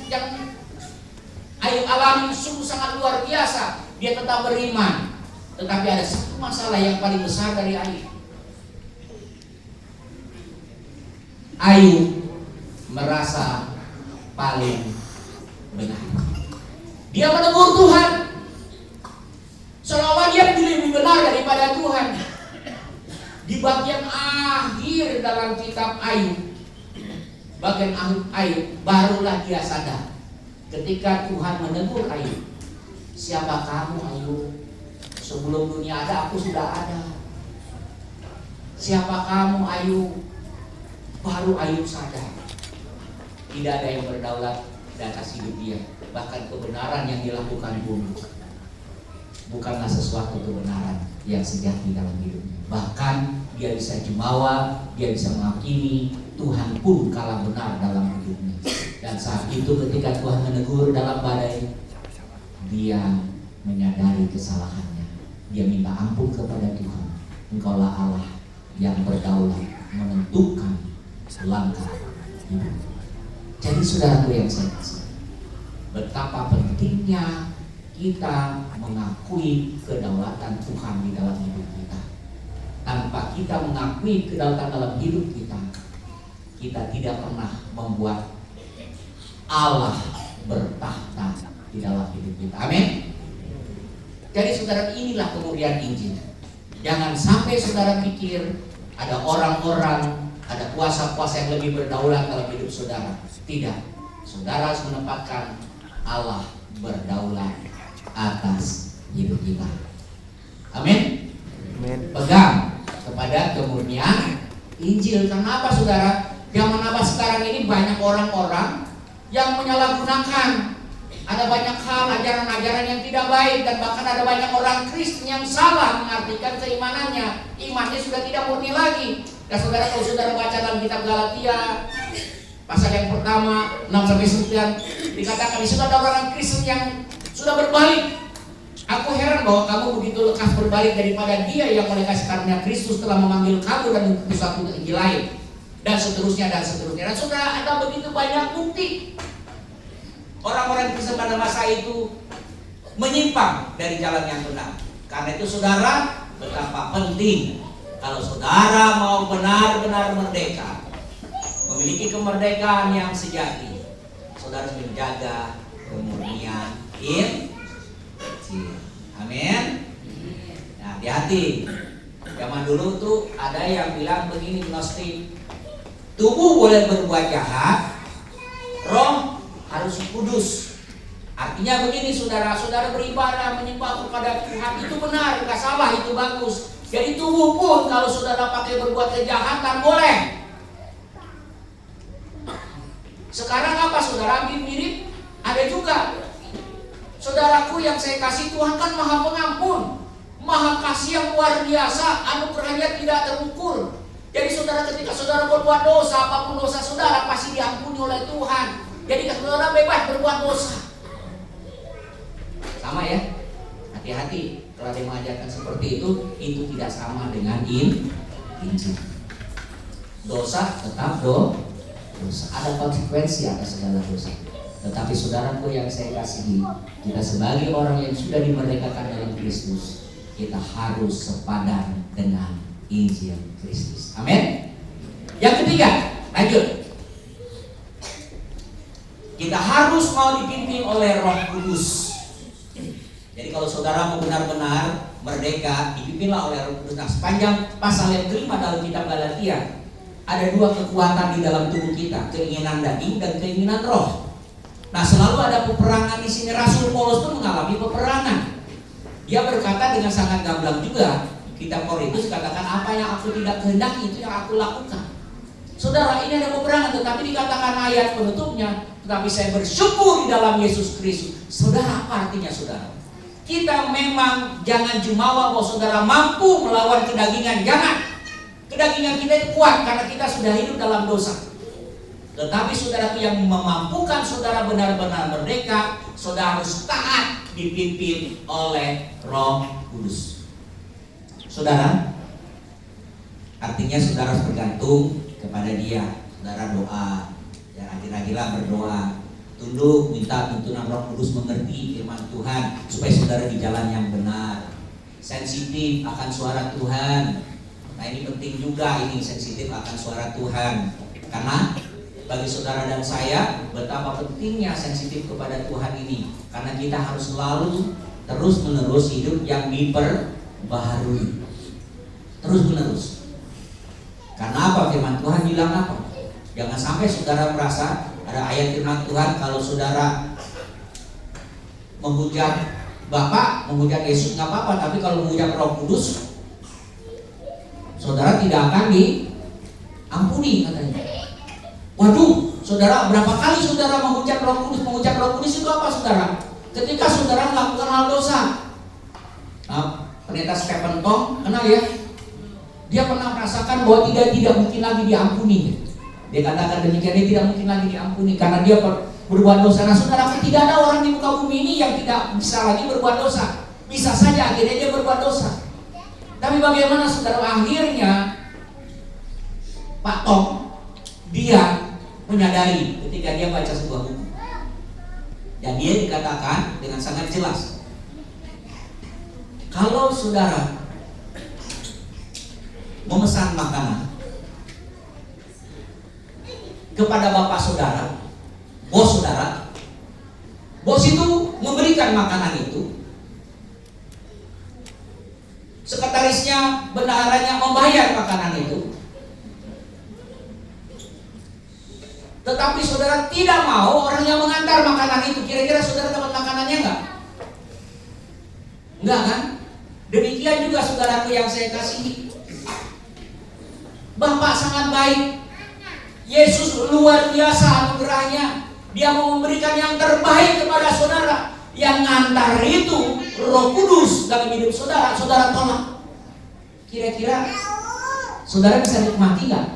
Ayub alami sungguh sangat luar biasa. Dia tetap beriman. Tetapi ada satu masalah yang paling besar dari Ayub. Ayub merasa paling benar. Dia menegur Tuhan, seolah-olah dia lebih benar daripada Tuhan. Di bagian akhir dalam kitab Ayub, bagian Ayub, barulah dia sadar ketika Tuhan menegur Ayub. Siapa kamu Ayub? Sebelum dunia ada, aku sudah ada. Siapa kamu Ayub? Baru Ayub sadar tidak ada yang berdaulat di atas hidup dia. Bahkan kebenaran yang dilakukan pun bukanlah sesuatu kebenaran yang sejati dalam hidupnya. Bahkan dia bisa jumawa, dia bisa menghakimi, Tuhan pun kalah benar dalam hidupnya. Dan saat itu ketika Tuhan menegur dalam badai, dia menyadari kesalahannya. Dia minta ampun kepada Tuhan. Engkaulah Allah yang berdaulat menentukan langkah hidup. Jadi saudaraku yang saya kasih, betapa pentingnya kita mengakui kedaulatan Tuhan di dalam hidup kita. Tanpa kita mengakui kedaulatan dalam hidup kita, kita tidak pernah membuat Allah bertahta di dalam hidup kita. Amin. Jadi saudara, inilah kemurnian Injil. Jangan sampai saudara pikir ada orang-orang, ada kuasa-kuasa yang lebih berdaulat dalam hidup saudara. Tidak. Saudara harus menempatkan Allah berdaulat atas hidup kita. Amin. Pegang kepada kemurnian Injil. Kenapa saudara? Zaman abad sekarang ini banyak orang-orang yang menyalahgunakan. Ada banyak hal, ajaran-ajaran yang tidak baik, dan bahkan ada banyak orang Kristen yang salah mengartikan keimanannya. Imannya sudah tidak murni lagi. Dan saudara, kalau saudara baca dalam kitab Galatia pasal yang pertama 6-9 dikatakan di situ ada orang Kristen yang sudah berbalik. Aku heran bahwa kamu begitu lekas berbalik daripada Dia yang oleh kasih karunia Kristus telah memanggil kamu dan mengikuti suatu Injil lain, dan seterusnya dan seterusnya. Dan saudara, ada begitu banyak bukti orang-orang Kristen pada masa itu menyimpang dari jalan yang benar. Karena itu saudara, betapa penting kalau saudara mau benar-benar merdeka, memiliki kemerdekaan yang sejati, saudara harus menjaga kemurnian Injil. Amin. Nah, hati-hati. Zaman dulu tuh ada yang bilang begini, Gnostik, tubuh boleh berbuat jahat, roh harus kudus. Artinya begini saudara, saudara beribadah menyembah kepada Tuhan itu benar, nggak salah, itu bagus. Jadi tubuh pun kalau saudara pakai berbuat kejahatan boleh. Sekarang apa saudara, mirip? Ada juga. Saudaraku yang saya kasih, Tuhan kan Maha Pengampun, Maha Kasih yang luar biasa, anugerahnya tidak terukur. Jadi saudara, ketika saudara berbuat dosa, apapun dosa saudara pasti diampuni oleh Tuhan. Jadi saudara bebas berbuat dosa. Sama ya? Hati-hati kalau ada yang mengajarkan seperti itu tidak sama dengan Injil. Dosa tetap dosa. Ada konsekuensi atas segala dosa. Tetapi saudaraku yang saya kasihi, kita sebagai orang yang sudah dimerdekakan dalam Kristus, kita harus sepadan dengan Injil Kristus. Amin. Yang ketiga, lanjut. Kita harus mau dipimpin oleh Roh Kudus. Jadi kalau saudara mau benar-benar merdeka, dipimpinlah oleh Roh Kudus. Nah, sepanjang pasal yang kelima dalam kitab Galatia, ada dua kekuatan di dalam tubuh kita, keinginan daging dan keinginan roh. Nah, selalu ada peperangan di sini. Rasul Paulus pun mengalami peperangan. Dia berkata dengan sangat gamblang juga, kitab Korintus katakan, apa yang aku tidak kehendaki itu yang aku lakukan. Saudara, ini ada peperangan, tetapi dikatakan ayat penutupnya, tetapi saya bersyukur di dalam Yesus Kristus. Saudara, apa artinya saudara? Kita memang jangan jumawa bahwa saudara mampu melawan kedagingan. Jangan. Kedagingan kita itu kuat karena kita sudah hidup dalam dosa. Tetapi saudara yang memampukan saudara benar-benar merdeka, saudara harus taat dipimpin oleh Roh Kudus. Saudara, artinya saudara harus bergantung kepada Dia. Saudara doa, ya rajin-rajinlah berdoa, tunduk minta tuntunan Roh Kudus, mengerti firman Tuhan supaya saudara di jalan yang benar, sensitif akan suara Tuhan. Nah, ini penting juga, ini sensitif akan suara Tuhan, karena bagi saudara dan saya betapa pentingnya sensitif kepada Tuhan ini, karena kita harus selalu terus-menerus hidup yang diperbaharui terus-menerus. Karena apa? Firman Tuhan bilang apa? Jangan sampai saudara merasa ada ayat firman Tuhan, kalau saudara menghujat Bapa, menghujat Yesus nggak apa-apa, tapi kalau menghujat Roh Kudus, saudara tidak akan diampuni katanya. Waduh, saudara, berapa kali saudara menghujat Roh Kudus? Menghujat Roh Kudus itu apa saudara? Ketika saudara melakukan hal dosa. Nah, pendeta Stephen Tong, kenal ya? Dia pernah merasakan bahwa tidak mungkin lagi diampuni. Dia katakan demikian, dia tidak mungkin lagi diampuni karena dia berbuat dosa. Nah saudara, tidak ada orang di muka bumi ini yang tidak bisa lagi berbuat dosa. Bisa saja akhirnya dia berbuat dosa. Tapi bagaimana saudara, akhirnya Pak Tong, dia menyadari ketika dia baca sebuah buku, dan dia dikatakan dengan sangat jelas, kalau saudara memesan makanan kepada bapak saudara, bos saudara, bos itu memberikan makanan itu, bendaharanya membayar makanan itu. Tetapi saudara tidak mau orang yang mengantar makanan itu. Kira-kira saudara dapat makanannya enggak? Enggak kan? Demikian juga saudaraku yang saya kasihi. Bapak sangat baik. Yesus luar biasa anugerahnya. Dia mau memberikan yang terbaik kepada saudara. Yang ngantar itu Roh Kudus dalam hidup saudara. Saudara tolak. Kira-kira saudara bisa nikmati nggak?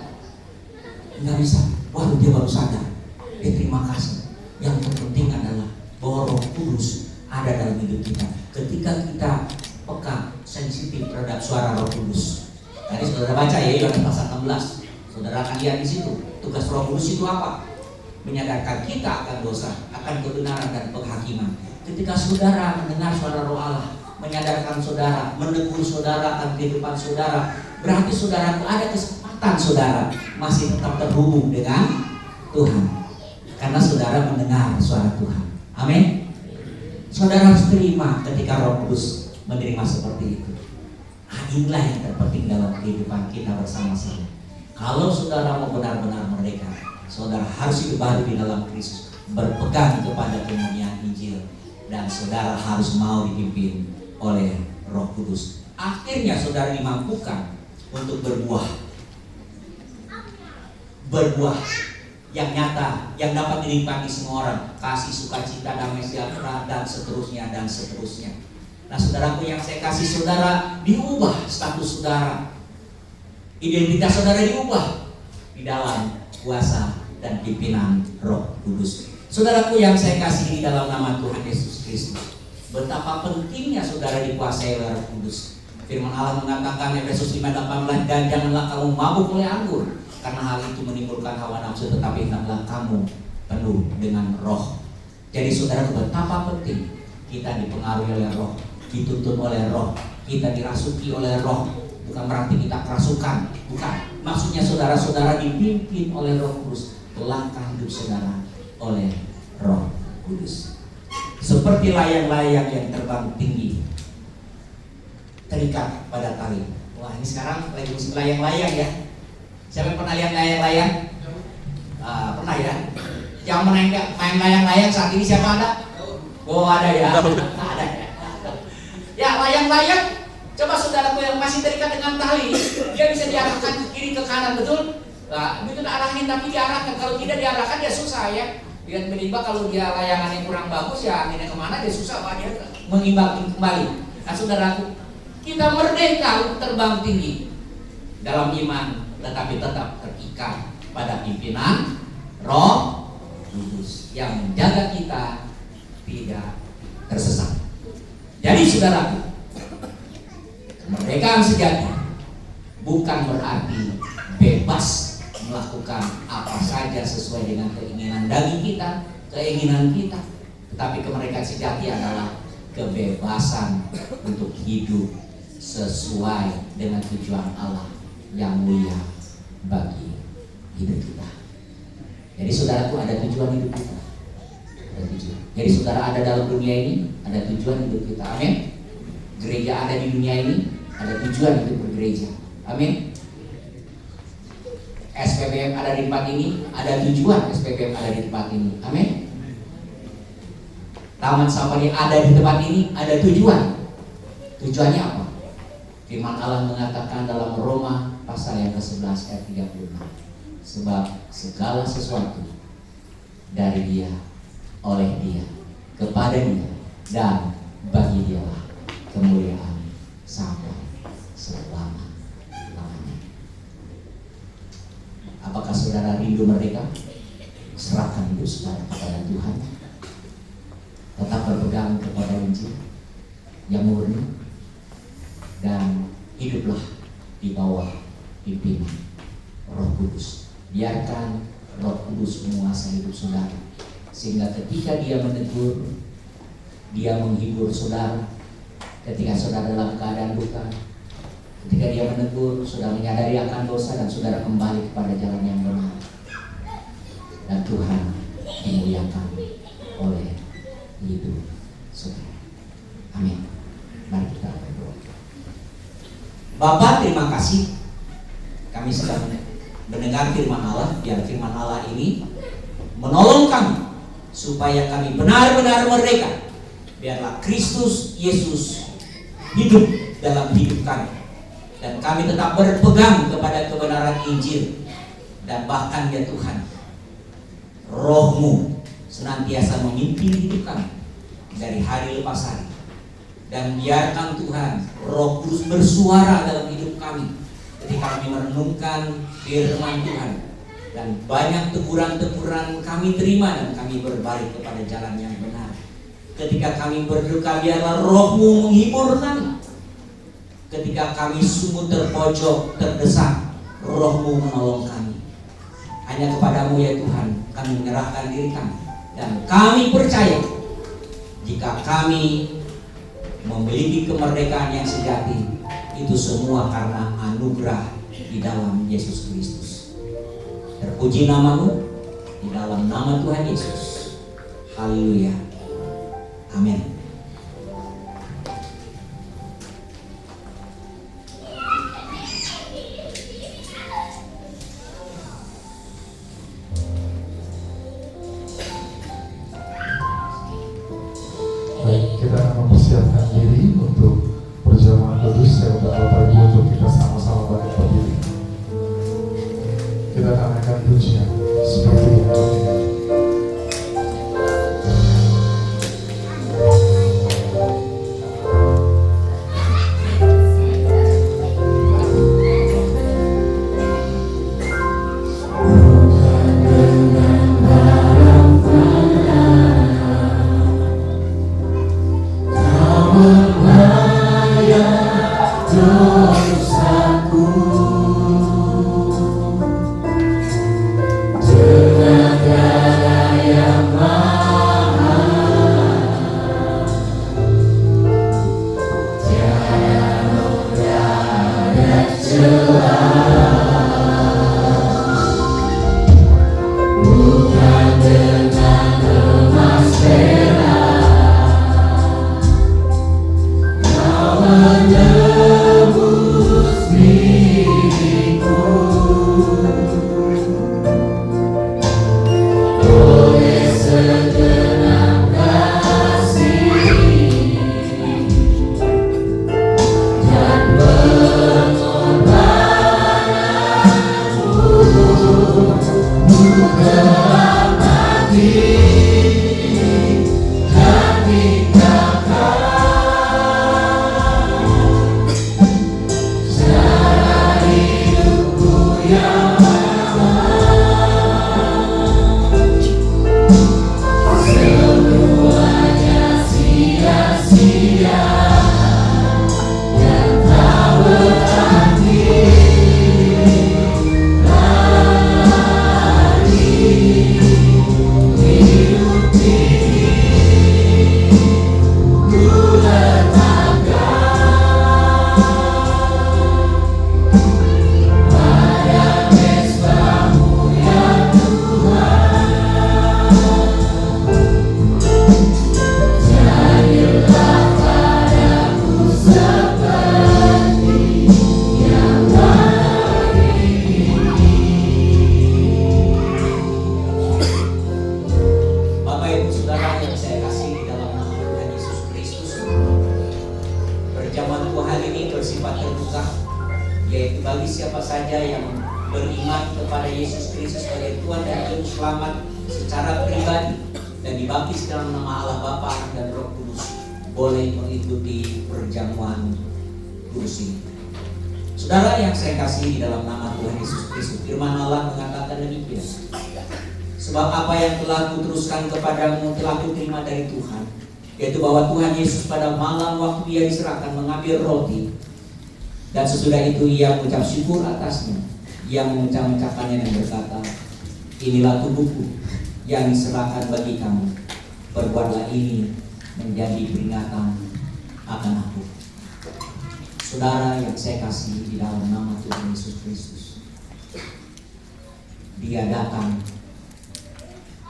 Nggak bisa. Waduh, dia baru sadar. Dia terima kasih. Yang terpenting adalah bahwa Roh Kudus ada dalam hidup kita. Ketika kita peka, sensitif terhadap suara Roh Kudus. Tadi saudara baca ya Yohanes pasal 16. Saudara akan lihat di situ. Tugas Roh Kudus itu apa? Menyadarkan kita akan dosa, akan kebenaran dan penghakiman. Ketika saudara mendengar suara Roh Allah, menyadarkan saudara, menegur saudara akan kehidupan saudara, berarti saudaraku ada kesempatan saudara masih tetap terhubung dengan Tuhan. Karena saudara mendengar suara Tuhan. Amin. Saudara harus terima ketika Roh Kudus menerima seperti itu. Inilah yang terpenting dalam kehidupan kita bersama-sama. Kalau saudara mau benar-benar merdeka, saudara harus hidup baru di dalam Kristus, berpegang kepada kemuliaan Injil, dan saudara harus mau dipimpin oleh Roh Kudus. Akhirnya saudara dimampukan untuk berbuah yang nyata, yang dapat dinikmati semua orang, kasih, sukacita, damai sejahtera, dan seterusnya dan seterusnya. Nah, saudaraku yang saya kasih, saudara diubah status saudara, identitas saudara diubah di dalam kuasa dan pimpinan Roh Kudus. Saudaraku yang saya kasih di dalam nama Tuhan Yesus Kristus, betapa pentingnya saudara dikuasai oleh Roh Kudus. Firman Allah mengatakan Efesus 5:18, dan janganlah kamu mabuk oleh anggur, karena hal itu menimbulkan hawa nafsu, tetapi hendaklah kamu penuh dengan Roh. Jadi saudara, betapa penting kita dipengaruhi oleh Roh, dituntun oleh Roh, kita dirasuki oleh Roh. Bukan berarti kita kerasukan, bukan. Maksudnya saudara-saudara dipimpin oleh Roh Kudus, langkah hidup saudara oleh Roh Kudus. Seperti layang-layang yang terbang tinggi, terikat pada tali. Wah, ini sekarang lagi musim layang-layang ya. Siapa yang pernah lihat layang-layang? Pernah ya? Yang main layang-layang saat ini siapa ada? Oh, ada ya. Ada ya. Ya, layang-layang. Coba saudaraku yang masih terikat dengan tali, dia bisa diarahkan ke kiri ke kanan, betul? Nah, itu arahin, tapi diarahkan. Kalau tidak diarahkan dia susah ya. Dia menimba, kalau dia layangannya kurang bagus ya anginnya kemana dia susah, Pak, dia mengimbangkan kembali. Nah, saudaraku, kita merdeka untuk terbang tinggi dalam iman, tetapi tetap terikat pada pimpinan Roh Kudus yang menjaga kita tidak tersesat. Jadi saudaraku, kemerdekaan sejati bukan berarti bebas melakukan apa saja sesuai dengan keinginan daging kita, keinginan kita. Tetapi kemerdekaan sejati adalah kebebasan untuk hidup sesuai dengan tujuan Allah yang mulia bagi hidup kita. Jadi saudaraku, ada tujuan hidup kita. Ada tujuan. Jadi saudara ada dalam dunia ini, ada tujuan hidup kita. Amin. Gereja ada di dunia ini, ada tujuan untuk bergereja. Amin. SPBM ada di tempat ini, ada tujuan SPBM ada di tempat ini. Amin. Taman Safari ada di tempat ini, ada tujuan. Tujuannya apa? Firman Allah mengatakan dalam Roma pasal yang ke-11 ayat 36. Sebab segala sesuatu dari Dia, oleh Dia, kepada Dia, dan bagi Dialah kemuliaan sampai selama-lamanya. Apakah saudara rindu merdeka? Serahkan hidup saudara kepada Tuhan. Tetap berpegang kepada Injil yang murni, dan hiduplah di bawah pimpinan Roh Kudus. Biarkan Roh Kudus menguasai hidup saudara, sehingga ketika Dia menegur, Dia menghibur saudara. Ketika saudara dalam keadaan duka, ketika Dia menegur, saudara menyadari akan dosa dan saudara kembali kepada jalan yang benar, dan Tuhan dimuliakan oleh hidup saudara. Amin. Mari kita berdoa. Bapa, terima kasih kami sedang mendengar firman Allah. Biar firman Allah ini menolong kami supaya kami benar-benar merdeka. Biarlah Kristus Yesus hidup dalam hidup kami, dan kami tetap berpegang kepada kebenaran Injil. Dan bahkan ya Tuhan, Roh-Mu senantiasa memimpin hidup kami dari hari lepas hari. Dan biarkan Tuhan Roh Kudus bersuara dalam hidup kami ketika kami merenungkan firman Tuhan. Dan banyak teguran-teguran kami terima dan kami berbalik kepada jalan yang benar. Ketika kami berduka, biarlah Roh-Mu menghibur kami. Ketika kami sungguh terpojok, terdesak, Roh-Mu menolong kami. Hanya kepadamu ya Tuhan kami menyerahkan diri kami. Dan kami percaya jika kami memiliki kemerdekaan yang sejati, itu semua karena anugerah di dalam Yesus Kristus. Terpuji nama-Mu di dalam nama Tuhan Yesus. Haleluya. Amin. Baik, kita akan mempersiapkan diri untuk perjamuan kudus. Saya undang Bapak Ibu untuk kita sama-sama bangkit berdiri. Kita akan naikkan pujian seperti ini. Sebab apa yang telah kuteruskan kepadamu telah kuterima dari Tuhan, yaitu bahwa Tuhan Yesus pada malam waktu Dia diserahkan mengambil roti, dan sesudah itu Ia mengucap syukur atasnya. Ia mengucapkannya dan berkata, inilah tubuhku yang diserahkan bagi kamu. Perbuatlah ini menjadi peringatan akan aku. Saudara yang saya kasih di dalam nama Tuhan Yesus Kristus, Dia datang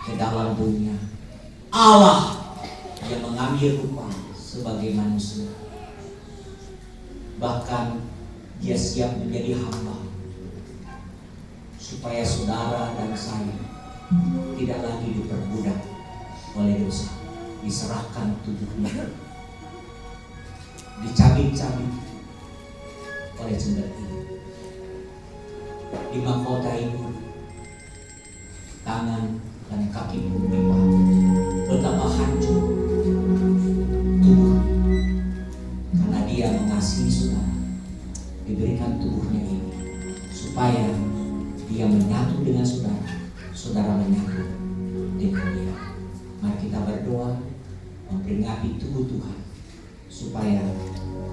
ke dalam dunia. Allah yang mengambil rupa sebagai manusia. Bahkan Dia siap menjadi hamba supaya saudara dan saya tidak lagi diperbudak oleh dosa. Diserahkan tubuhnya, dicabik-cabik oleh cendet ini, dimahkotai tangan dan kaki menimpa. Betapa hancur tubuh karena dia mengasihi saudara. Diberikan tubuhnya ini supaya dia menyatu dengan saudara, saudara menyatu dengan dia. Mari kita berdoa memperingati tubuh Tuhan supaya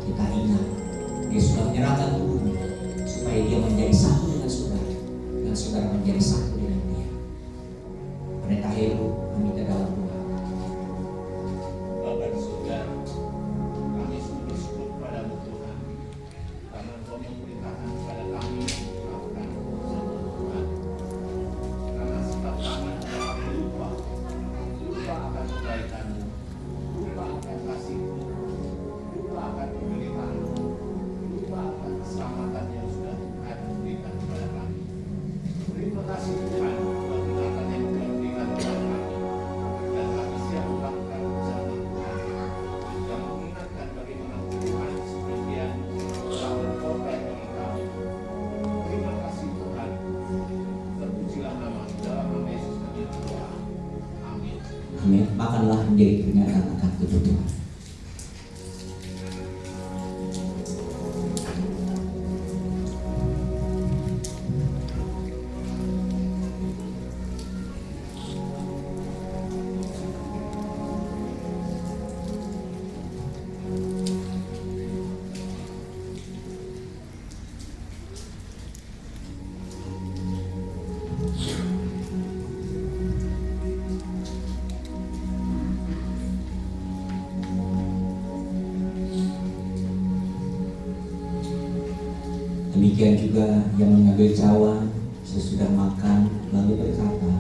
kita ingat dia sudah menyerahkan tubuhnya supaya dia menjadi satu dengan saudara dan saudara menjadi satu dengan dia. Pendeta Heru meminta dalam doa. Bapa di surga, kami sungguh bersyukur kepadamu Tuhan, karena Engkau memberitakan kepada kami melakukan urusan Tuhan. Karena setiap tangan kami lupa akan kebaikan-Mu, lupa akan kasih-Mu, lupa akan pemberitaanmu, lupa akan keselamatan yang sudah Tuhan berikan kepada kami. Terima kasih Tuhan bagi kata yang Tuhan berikan kepada kami, dan kami siap melakukan urusan Tuhan yang mengingatkan bagaimana Tuhan sebagian telah berkorban bagi kami. Terima kasih Tuhan, terpujilah nama dalam nama Yesus kami berdoa. Amin. Amin. Makanlah menjadi peringatan akan tubuh Tuhan. Demikian juga yang mengambil cawan sesudah makan lalu berkata,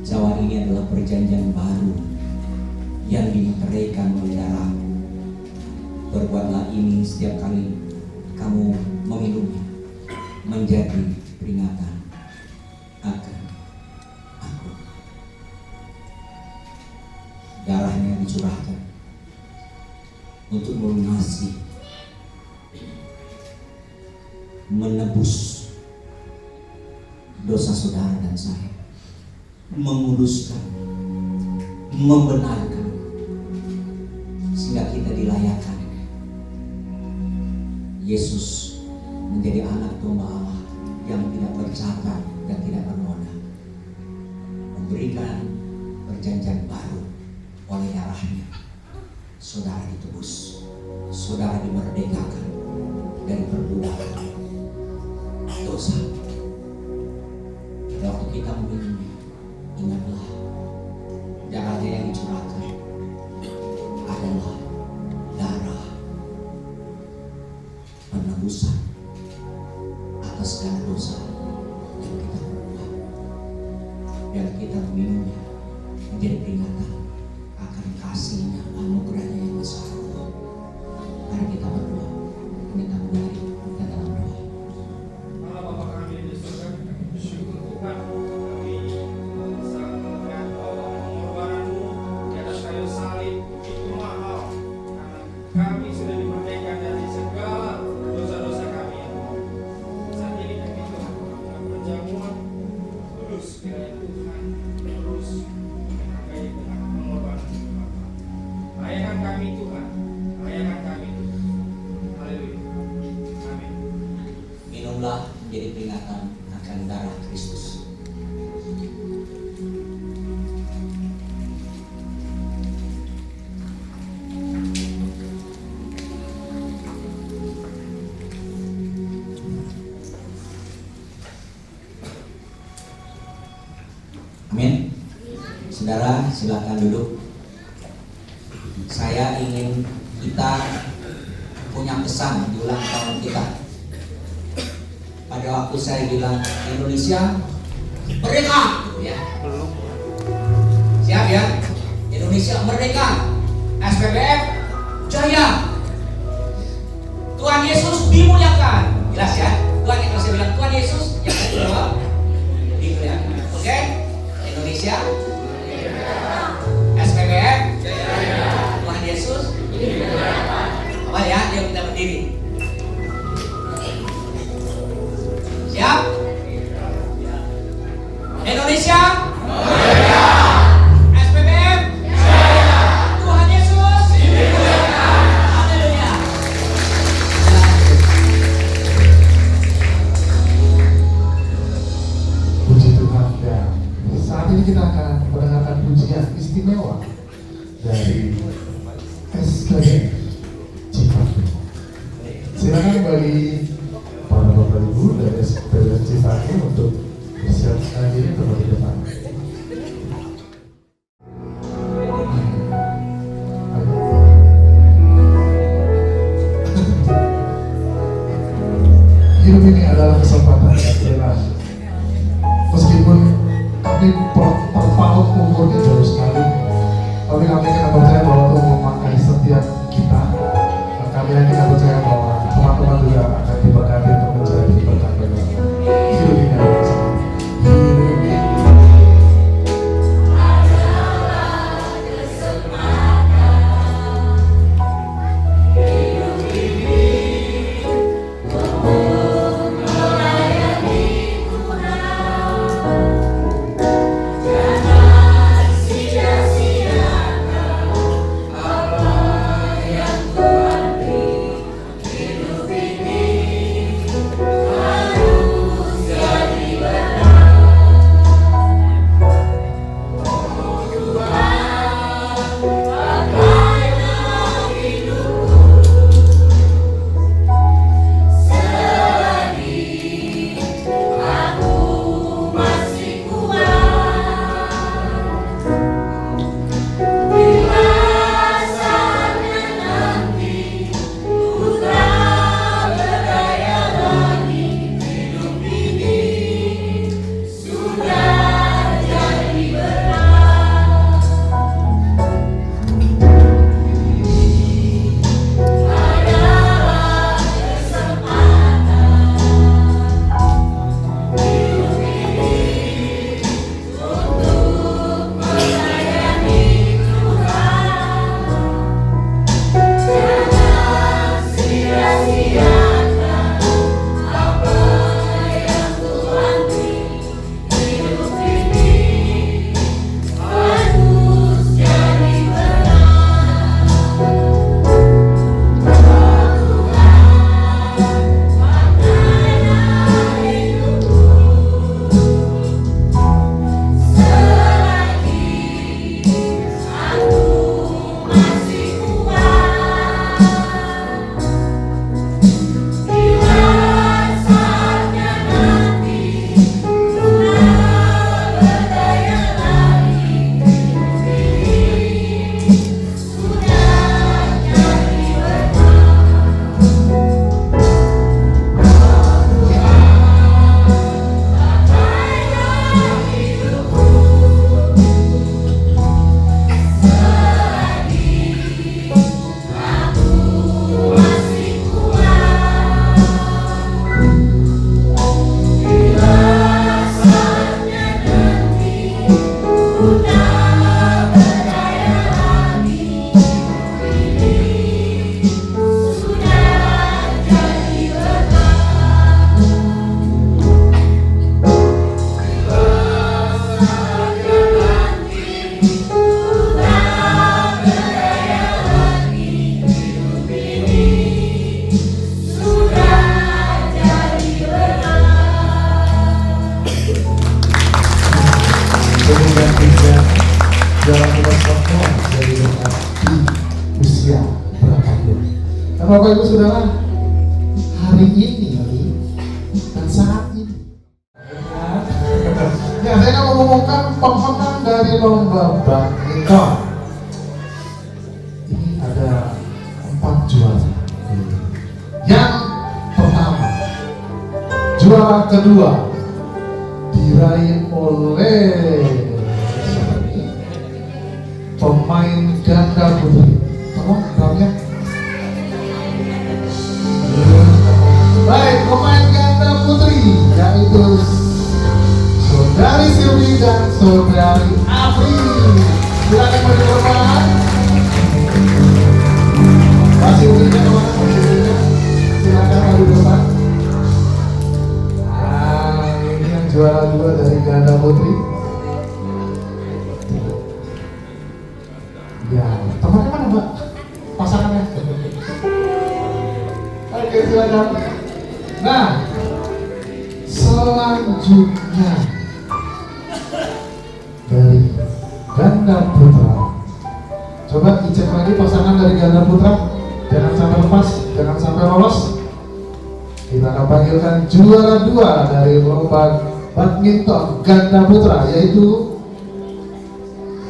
cawan ini adalah perjanjian baru yang dimeteraikan oleh darahku. Berbuatlah ini setiap kali kamu meminumnya menjadi peringatan akan aku. Darahnya dicurahkan untuk melunasi, menebus dosa saudara dan saya, menguduskan, membenarkan, sehingga kita dilayakkan Yesus menjadi anak domba Allah yang tidak bercacat dan tidak bernoda, memberikan perjanjian baru oleh darahnya. Saudara ditebus, saudara dimerdekakan dari perbudakan dosa. Pada waktu kita meminumnya, ingatlah darahnya yang dicurahkan adalah darah penebusan atas segala dosa yang kita perbuat. Dan kita meminumnya menjadi peringatan akan kasih-Nya, anugerah-Nya yang besar. Mari kita berdoa. Kita mulai kita dalam doa. Allah Bapa kami di surga, kami bersyukur Tuhan, kami mengesahkan pengorbanan-Mu di atas kayu salib itu mahal, karena kami sudah dimerdekakan dari segala dosa-dosa kami. Saat ini kami Tuhan dalam perjamuan kudus kiranya Tuhan terus menghargai dengan pengorbanan Bapa. Layakan kami Tuhan, layakan kami Tuhan. Haleluya. Amin. Minumlah menjadi peringatan akan darah Kristus. Amin. Saudara, silakan duduk. Saya ingin kita punya pesan di ulang tahun kita. Pada waktu saya bilang Indonesia merdeka, gitu ya. Siap ya? Indonesia merdeka, SPBF jaya. Tuhan Yesus dimuliakan. Jelas ya? Tuhan, kalau saya bilang Tuhan Yesus, yang kedua dimuliakan. Oke? Indonesia, SPBM, Tuhan Yesus apa ya? Dia minta berdiri. Siap? Indonesia, SPBM, Tuhan Yesus dimuliakan. Haleluya. Puji Tuhan. Dan saat ini kita akan mendengarkan pujian istimewa dari SPBM Cipatu. Silakan bagi para bapak ibu dari SPBM Cipatu untuk bersiapkan diri untuk di depan. Hidup ini adalah kesempatan yang jelas. Meskipun kami terpaut umurnya jauh sekali, tapi kami akan percaya bahwa Tuhan memakai setiap kita. Dan kami akan percaya bahwa teman-teman juga akan diberkati untuk menjadi berkat bagi kami. Hidup ini adalah kesempatan. Hidup ini Bapak Ibu Saudara, hari ini dan saat ini ya saya akan mengumumkan pemenang dari lomba badminton. Ini ada 4 juara. Yang pertama, juara kedua diraih oleh pemain ganda putri. Tolong drumnya. pemain ganda putri yaitu Saudari Silvi dan Saudari Afri. Silakan maju ke depan. Masih uniknya kemana? Silakan maju ke depan. Nah, ini yang juara 2 dari ganda putri. Ya, temannya mana Mbak? Pasangannya. Oke, silakan. Nah, selanjutnya dari ganda putra. Coba dicek lagi pasangan dari ganda putra. Jangan sampai lepas, jangan sampai lolos. Kita akan panggilkan juara 2 dari lomba badminton ganda putra, yaitu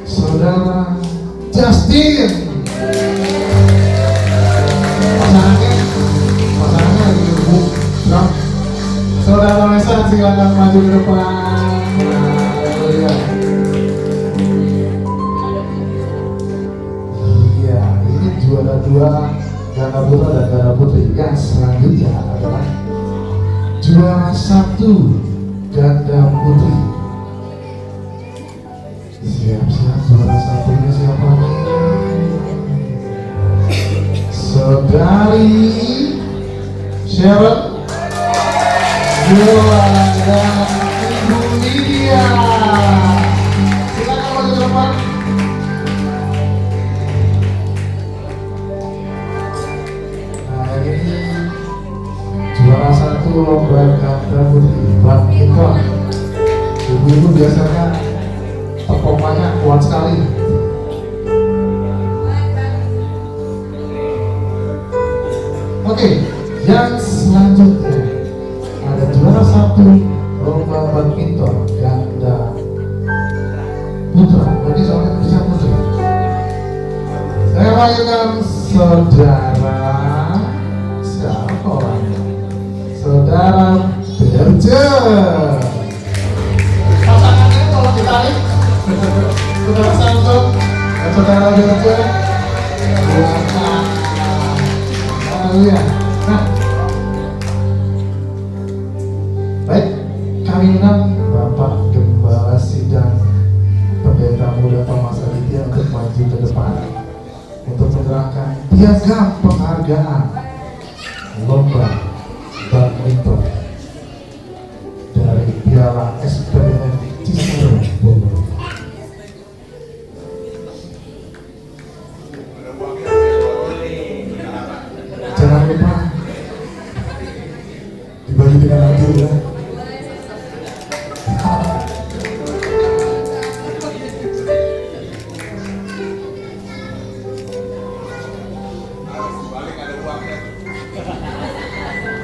Saudara Justin. Pasangannya lagi drum. Saudara Mesa, silakan maju ke depan. Iya, ini juara 2 ganda putra dan ganda putri. Yang selanjutnya adalah juara 1 ganda putri. Siap-siap, juara 1-nya siapa nih? Saudari Sharon Juara dan Ibu Lydia. Silakan maju ke depan. Nah, ini juara 1 lomba ganda putri badminton. Ibu-ibu biasanya tepokannya kuat sekali. Oke, yang selanjutnya ada juara 1 lomba badminton ganda putra. Ini soalnya bisa putri. Saya panggilkan saudara siapa orangnya? Saudara Berje. Pasangannya tolong ditarik. Saudara Samson dan saudara Berje. Haleluya. Nah, baik, kami undang Bapak Gembala Sidang Pendeta Muda Thomas Aditya untuk maju ke depan untuk menyerahkan piagam penghargaan lomba badminton dari Piala SPDN Cicerem Bogor. Jangan lupa dibagi dengan adil ya.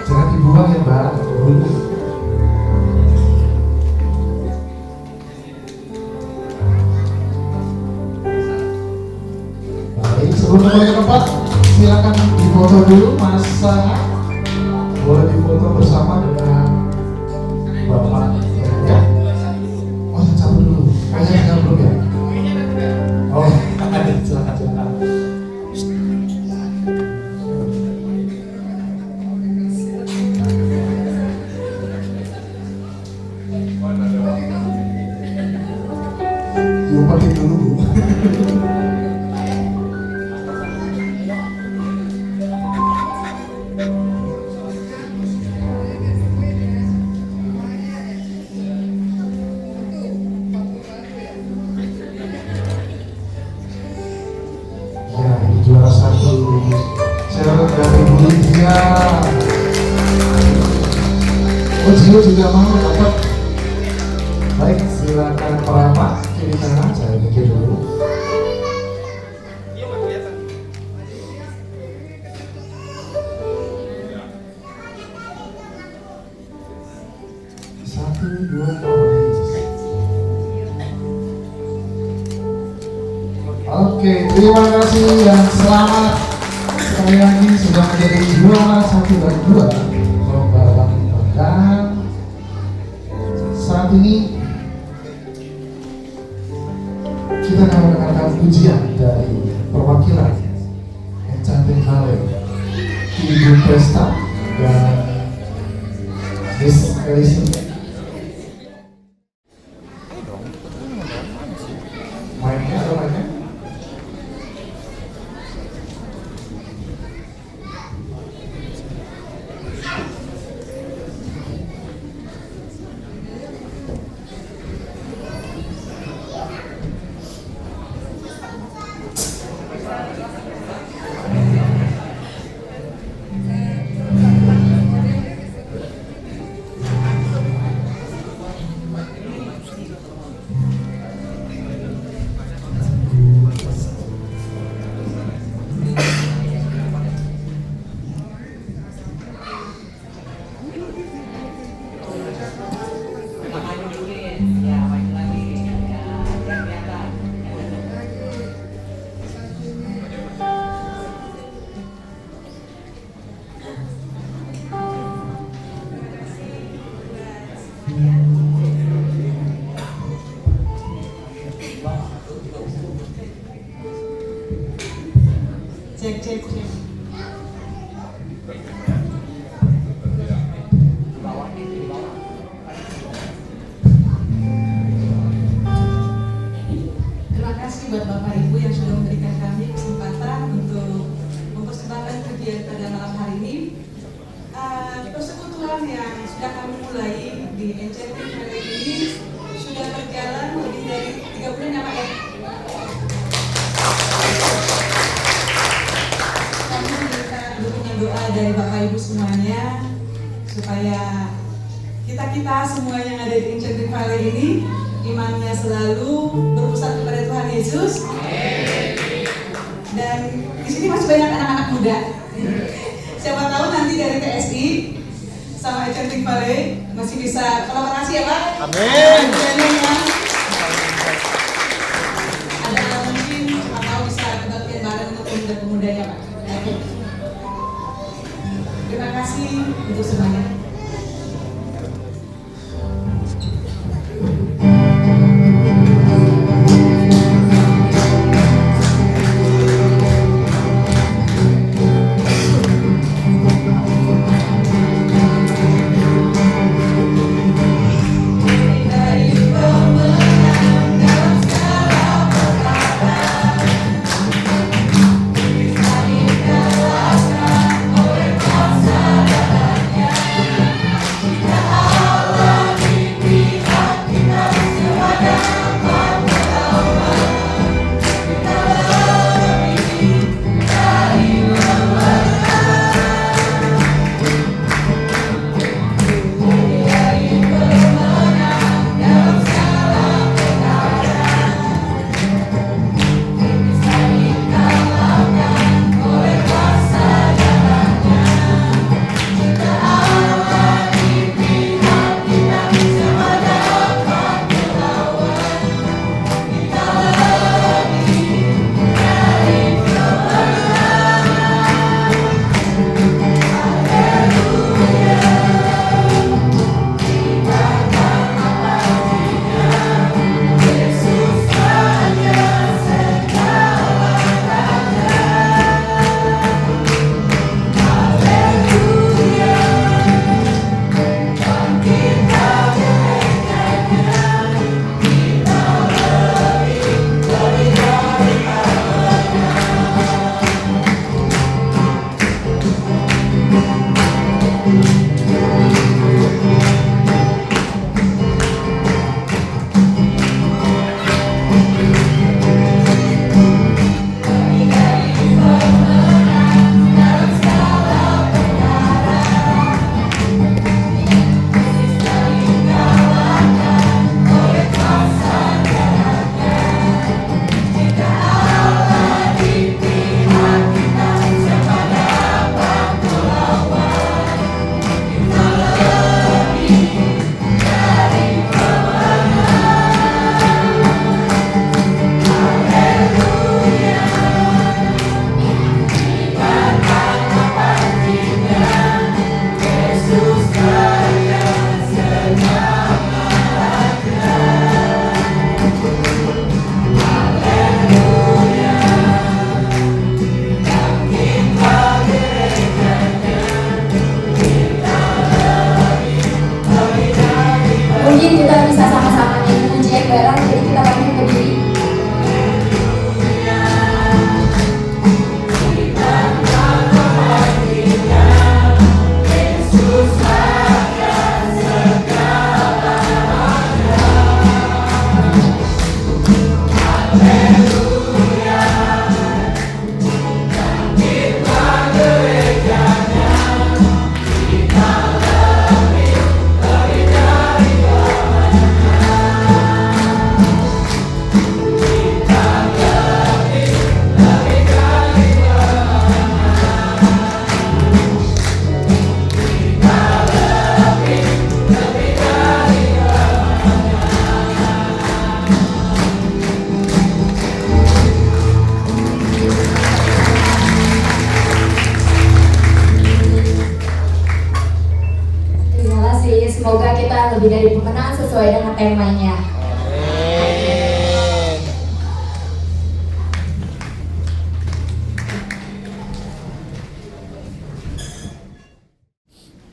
Jangan dibuang ya Mbak. Baik, sebelum kembali ke tempat, silakan difoto dulu masa. Boleh difoto bersama dengan Bapak ya. Oh, cabut dulu. Kayaknya cabut ya. Oh, silakan. Diumpetin dulu Bu. Ya, juara 1 Sharon dari Lydia. Oh, Gio juga mau dapat. Baik, silakan perapat kiri kanan, saya mikir dulu. Satu, dua, Oke, terima kasih dan selamat sekali lagi sudah menjadi juara 1 dan 2 lomba badminton. Dan saat ini kita akan mendengarkan pujian dari perwakilan Enchanting Valley, Ibu Pesta dan Yes, Alicia. Mic-nya atau mic-nya? Cek, cek, cek. Terima kasih buat Bapak Ibu yang sudah memberikan kami kesempatan untuk mempersembahkan kegiatan pada malam hari ini. Persekutuan yang sudah kami mulai di Enchanting Valley ini sudah berjalan lebih dari 3 bulan ya Pak ya? Kami minta dukungan doa dari Bapak Ibu semuanya supaya kita semua yang ada di Enchanting Valley ini imannya selalu berpusat kepada Tuhan Yesus. Dan di sini masih banyak anak-anak muda. Siapa tahu nanti dari TSI sama Enchanting Valley masih bisa kolaborasi ya Pak. Amin. Ada mungkin siapa tahu bisa kebaktian bareng untuk pemuda-pemuda ya Pak. Terima kasih untuk semuanya. Where you go. lebih dari pemenang sesuai dengan temanya.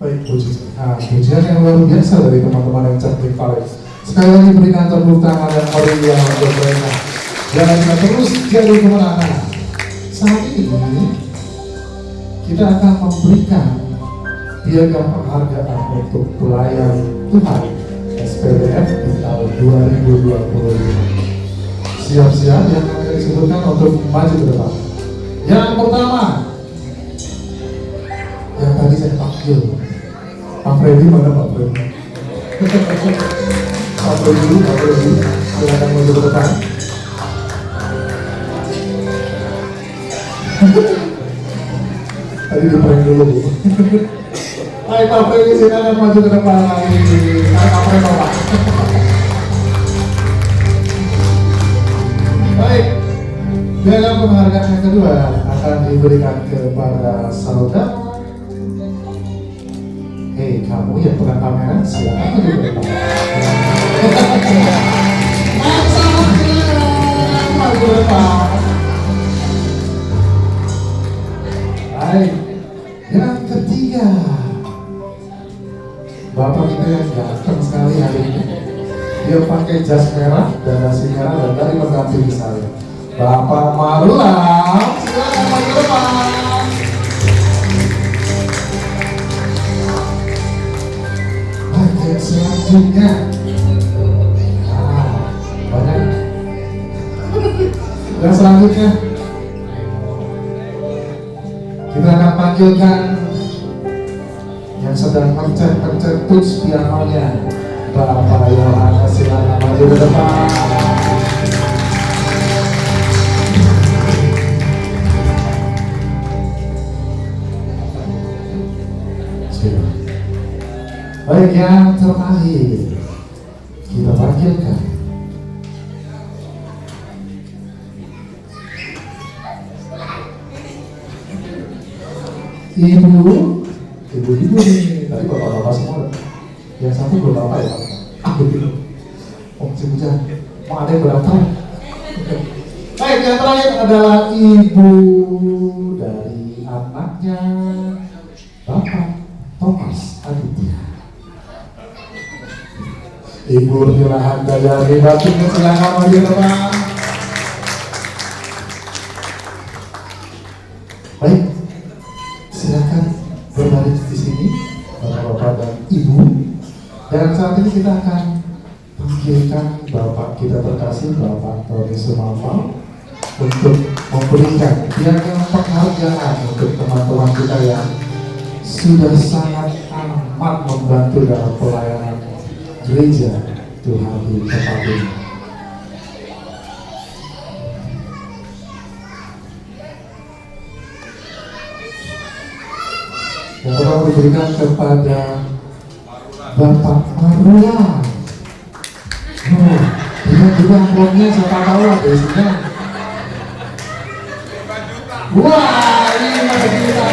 Baik, pujian yang luar biasa dari teman-teman yang cantik Valley. Sekali lagi berikan tepuk tangan yang meriah untuk mereka. Dan kita terus jadi kemenangan. Saat ini kita akan memberikan piagam penghargaan untuk pelayan Tuhan SPDF di tahun 2025. Siap-siap yang akan disebutkan untuk maju ke depan. Yang pertama, yang tadi saya panggil, Pak Freddy, mana Pak Freddy? Pak Freddy, silakan maju ke depan. Tadi di-prank dulu, Bu. Baik, Pak Freddy, silakan maju ke depan lagi. Pak Freddy, Pak. Baik, piagam penghargaan yang kedua akan diberikan kepada saudara. Hei, kamu yang pegang kamera, silakan maju ke depan. Maju ke depan. Baik, yang ketiga, Bapak kita yang ganteng sekali hari ini. Dia pakai jas merah dan dasi merah dan dari mendampingi saya, Bapak Marulam, silakan maju ke depan. Baik, selanjutnya, banyak. Dan selanjutnya, kita akan panggilkan yang sedang pencet touch pianonya, Bapak Yohanes, silakan maju ke depan. Baik, yang terakhir kita panggilkan ibu-ibu nih, tadi bapak-bapak semua. Yang satu belum bapak ya, Pak? Begitu. Si Bujan, mau ada yang berapa? Baik, yang terakhir adalah ibu dari anaknya Bapak Thomas Aditya. Ibu Rila Handayani Batin, silakan maju ke depan. Baik, silakan berbaring di sini, Bapak-bapak dan Ibu. Dan saat ini kita akan panggilkan Bapak kita terkasih, Bapak Tony Sumapa, untuk memberikan piagam penghargaan untuk teman-teman kita yang sudah sangat amat membantu dalam pelayanan gereja Tuhan di tempat ini. Yang pertama diberikan kepada Bapak Marula. Lihat juga amplopnya, siapa tahu ada isinya. Wah, 5 juta.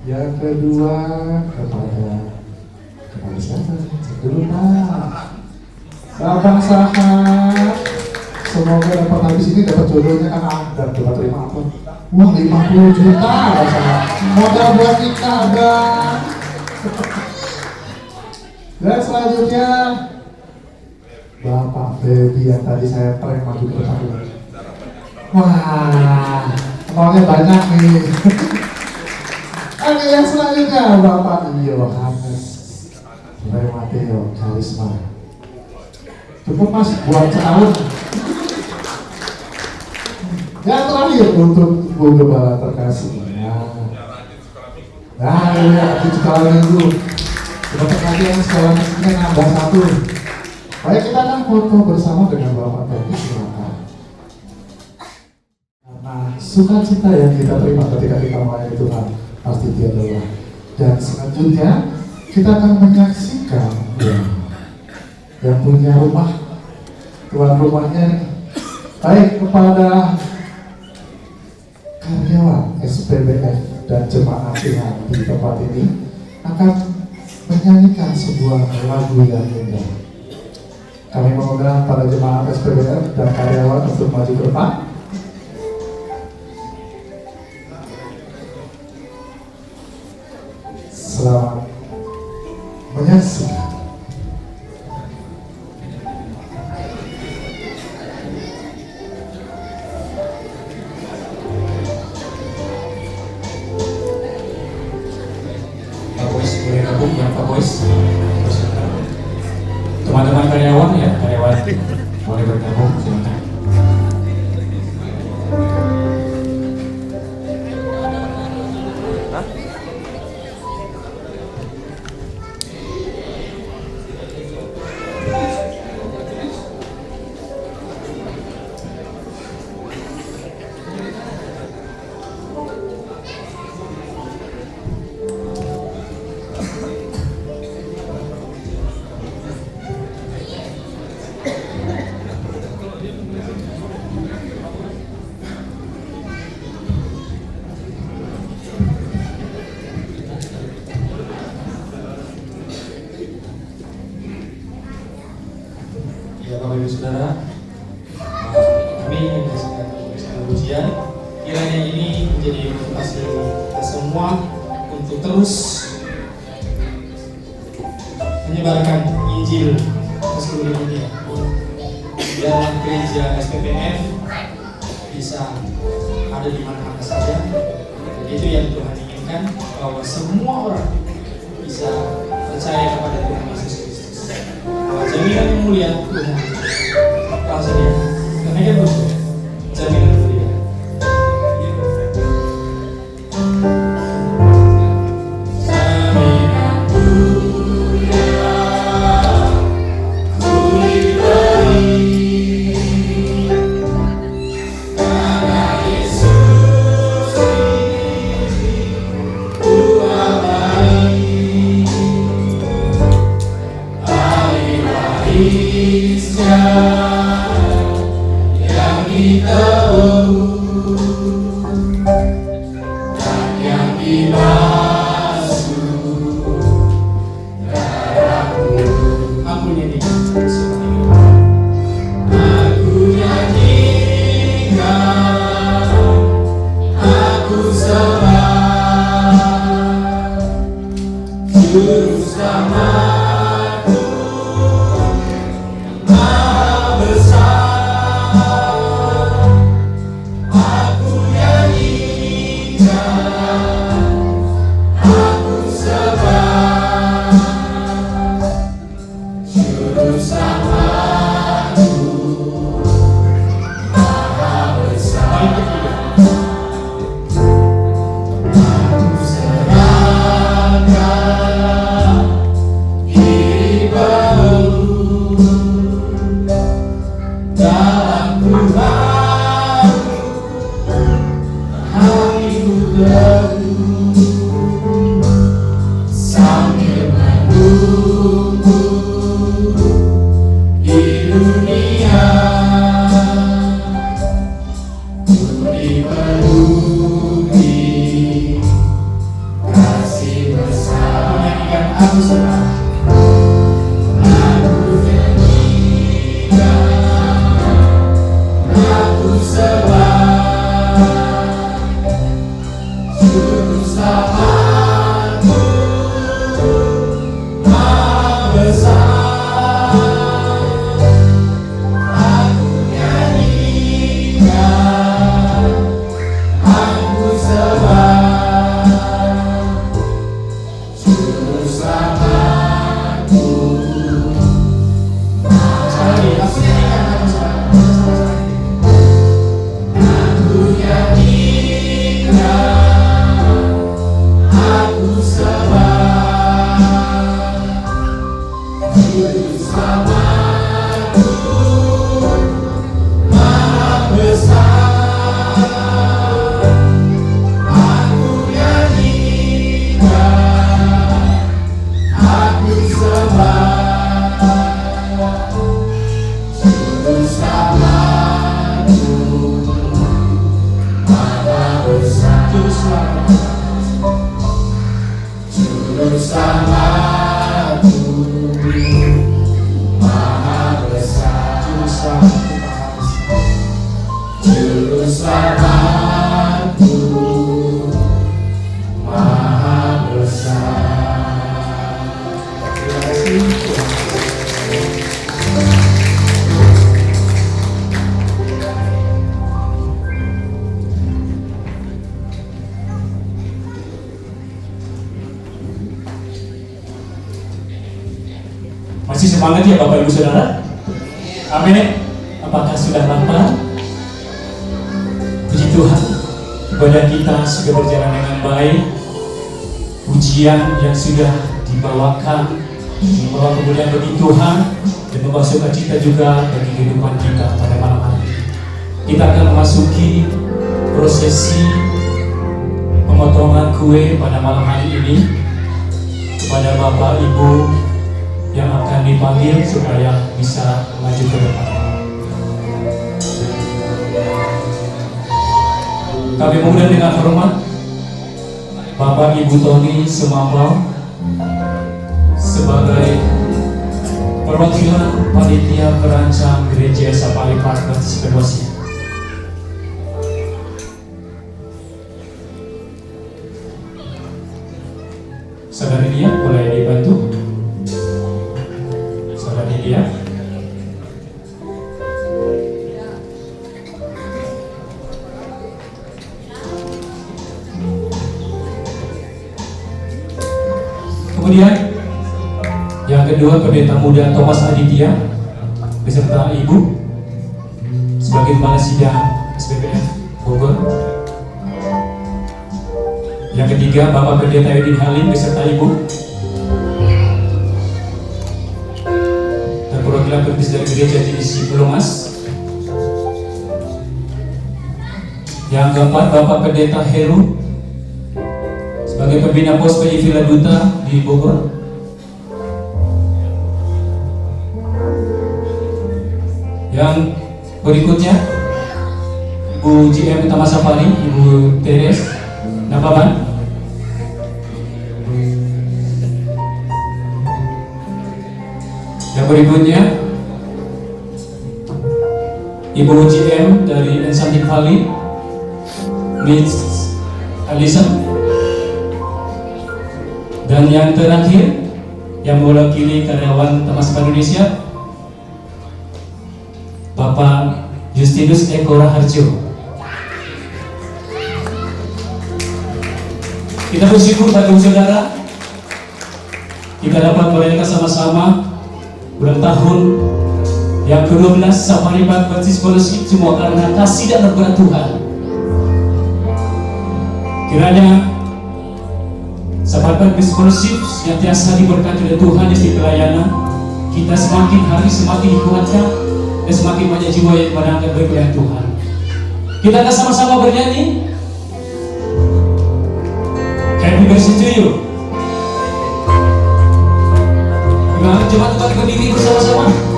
Yang kedua kepada siapa? Dulu Pak. Bapak Sahat. Semoga dapat habis ini dapat jodohnya kan ada, dapat terima apa? Wah, 50 juta rasanya. Modal buat nikah Bang. Dan selanjutnya Bapak Feby yang tadi saya prank maju ke depan. Wah, uangnya banyak nih. Oke, yang selanjutnya Bapak Yohanes Mateo Karisma. Cukup Mas buat setahun. Yang terakhir untuk Ibu Gembala terkasih. Nah, ini ya, sekolahnya dulu. Kita lagi yang sekolah mesinnya nambah 1. Baik, kita akan foto bersama dengan Bapak Feby, silakan. Karena sukacita yang kita terima ketika kita melayani Tuhan pasti tiada lelah. Dan selanjutnya kita akan menyaksikan yang punya rumah, tuan rumahnya. Baik, kepada karyawan SPBF dan jemaat yang di tempat ini akan menyanyikan sebuah lagu yang indah. Kami mengundang para jemaat SPBF dan karyawan untuk maju ke depan. Selamat menyaksikan. Pak Boys, boleh gabung ya Pak Boys? Teman-teman karyawan ya, karyawan boleh bergabung, silakan. Ya Bapak Ibu Saudara, kami menyaksikan ujian. Kiranya ini menjadi motivasi kita semua untuk terus menyebarkan Injil ke seluruh dunia. Biar gereja SPBF bisa ada di mana-mana saja. Dan itu yang Tuhan inginkan, bahwa semua orang bisa percaya kepada Tuhan Yesus Kristus. Bahwa jaminan yang mulia Tuhan kalau saja kenaikan betul jaminan mulia. Bersama selamatku maha besar, Juru selamatku maha besar. Terima kasih. Masih semangat ya Bapak Ibu Saudara? Amin. Apakah sudah lapar? Puji Tuhan, ibadah kita sudah berjalan dengan baik. Pujian yang sudah dibawakan membawa kemudian bagi Tuhan dan membawa sukacita juga bagi kehidupan kita pada malam hari ini. Kita akan memasuki prosesi pemotongan kue pada malam hari ini. Kepada Bapak Ibu yang akan dipanggil supaya bisa maju ke depan. Kami mengundang dengan hormat Bapak Ibu Tony Sumambau sebagai perwakilan panitia perancang Gereja Sapali Baptis Kedosia. Saudari dia boleh dibantu. Dia. Kemudian yang kedua Pendeta Muda Thomas Aditya beserta Ibu sebagai Kepala Sidang SPPF Bogor. Yang ketiga Bapak Pendeta Edin Halim beserta Ibu perwakilan Baptis dari Gereja JDC Pulau Mas. Yang keempat Bapak Pendeta Heru sebagai pembina pos PI Villa Duta di Bogor. Yang berikutnya Bu GM Taman Safari, Ibu Teres Nababan. Yang berikutnya Ibu GM dari Enchanted Valley, Miss Alison. Dan yang terakhir yang mewakili karyawan Taman Safari Indonesia, Bapak Justinus Eko Raharjo. Kita bersyukur bagi saudara kita dapat merayakan sama-sama ulang tahun yang ke-12 Sapali Baptis Fellowship, semua karena kasih dan anugerah Tuhan. Kiranya Sapali Baptis Fellowship senantiasa diberkati oleh Tuhan di setiap pelayanan kita, semakin hari semakin dikuatkan dan semakin banyak jiwa yang dimenangkan berkat Tuhan. Kita akan sama-sama bernyanyi Happy Birthday to you. Gimana? Coba kita berdiri bersama-sama.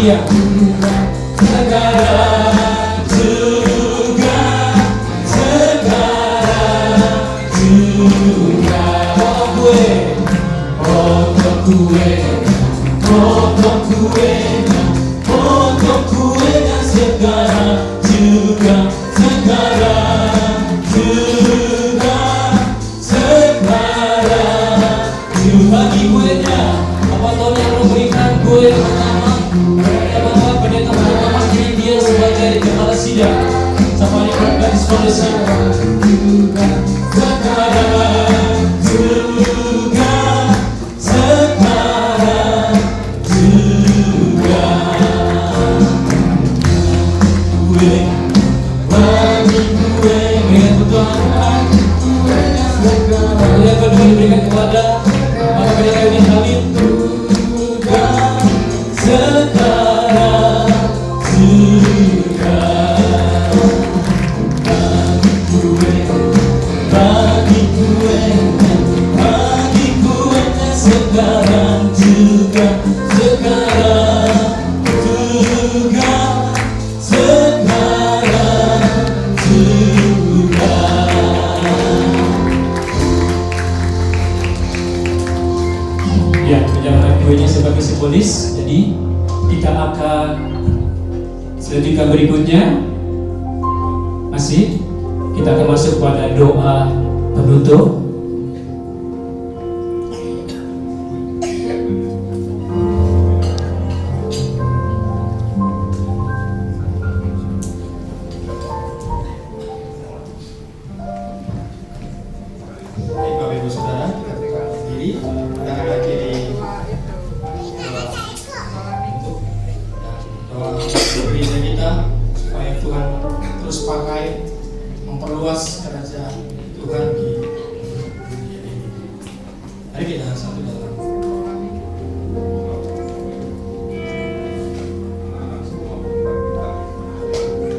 dia. Sekarang juga, sekarang juga. Potong kuenya sekarang juga, sekarang juga, sekarang juga. Bagi kuenya, apa Tuhan yang memberikan kue pertama? Kepada Bapak Pendeta Mas diri dia sebagai kepala sidang sama dengan gadis polisi. Sekarang juga, sekarang juga. Kue, bagi kue, berikan Tuhan. Yang kedua diberikan kepada Bapak Pendeta Yudin Hamid. Sekarang juga. Bagi kuenya sekarang juga, sekarang juga, sekarang juga. Ya, menjalankan kuenya sebagai simbolis. Jadi kita akan selanjutnya berikutnya masih kita akan masuk pada doa penutup. Baik, Bapak Ibu Saudara, kita berdiri, kita akan akhiri doa gereja kita supaya Tuhan terus pakai memperluas kerajaan Tuhan di dunia ini. Mari kita satu dalam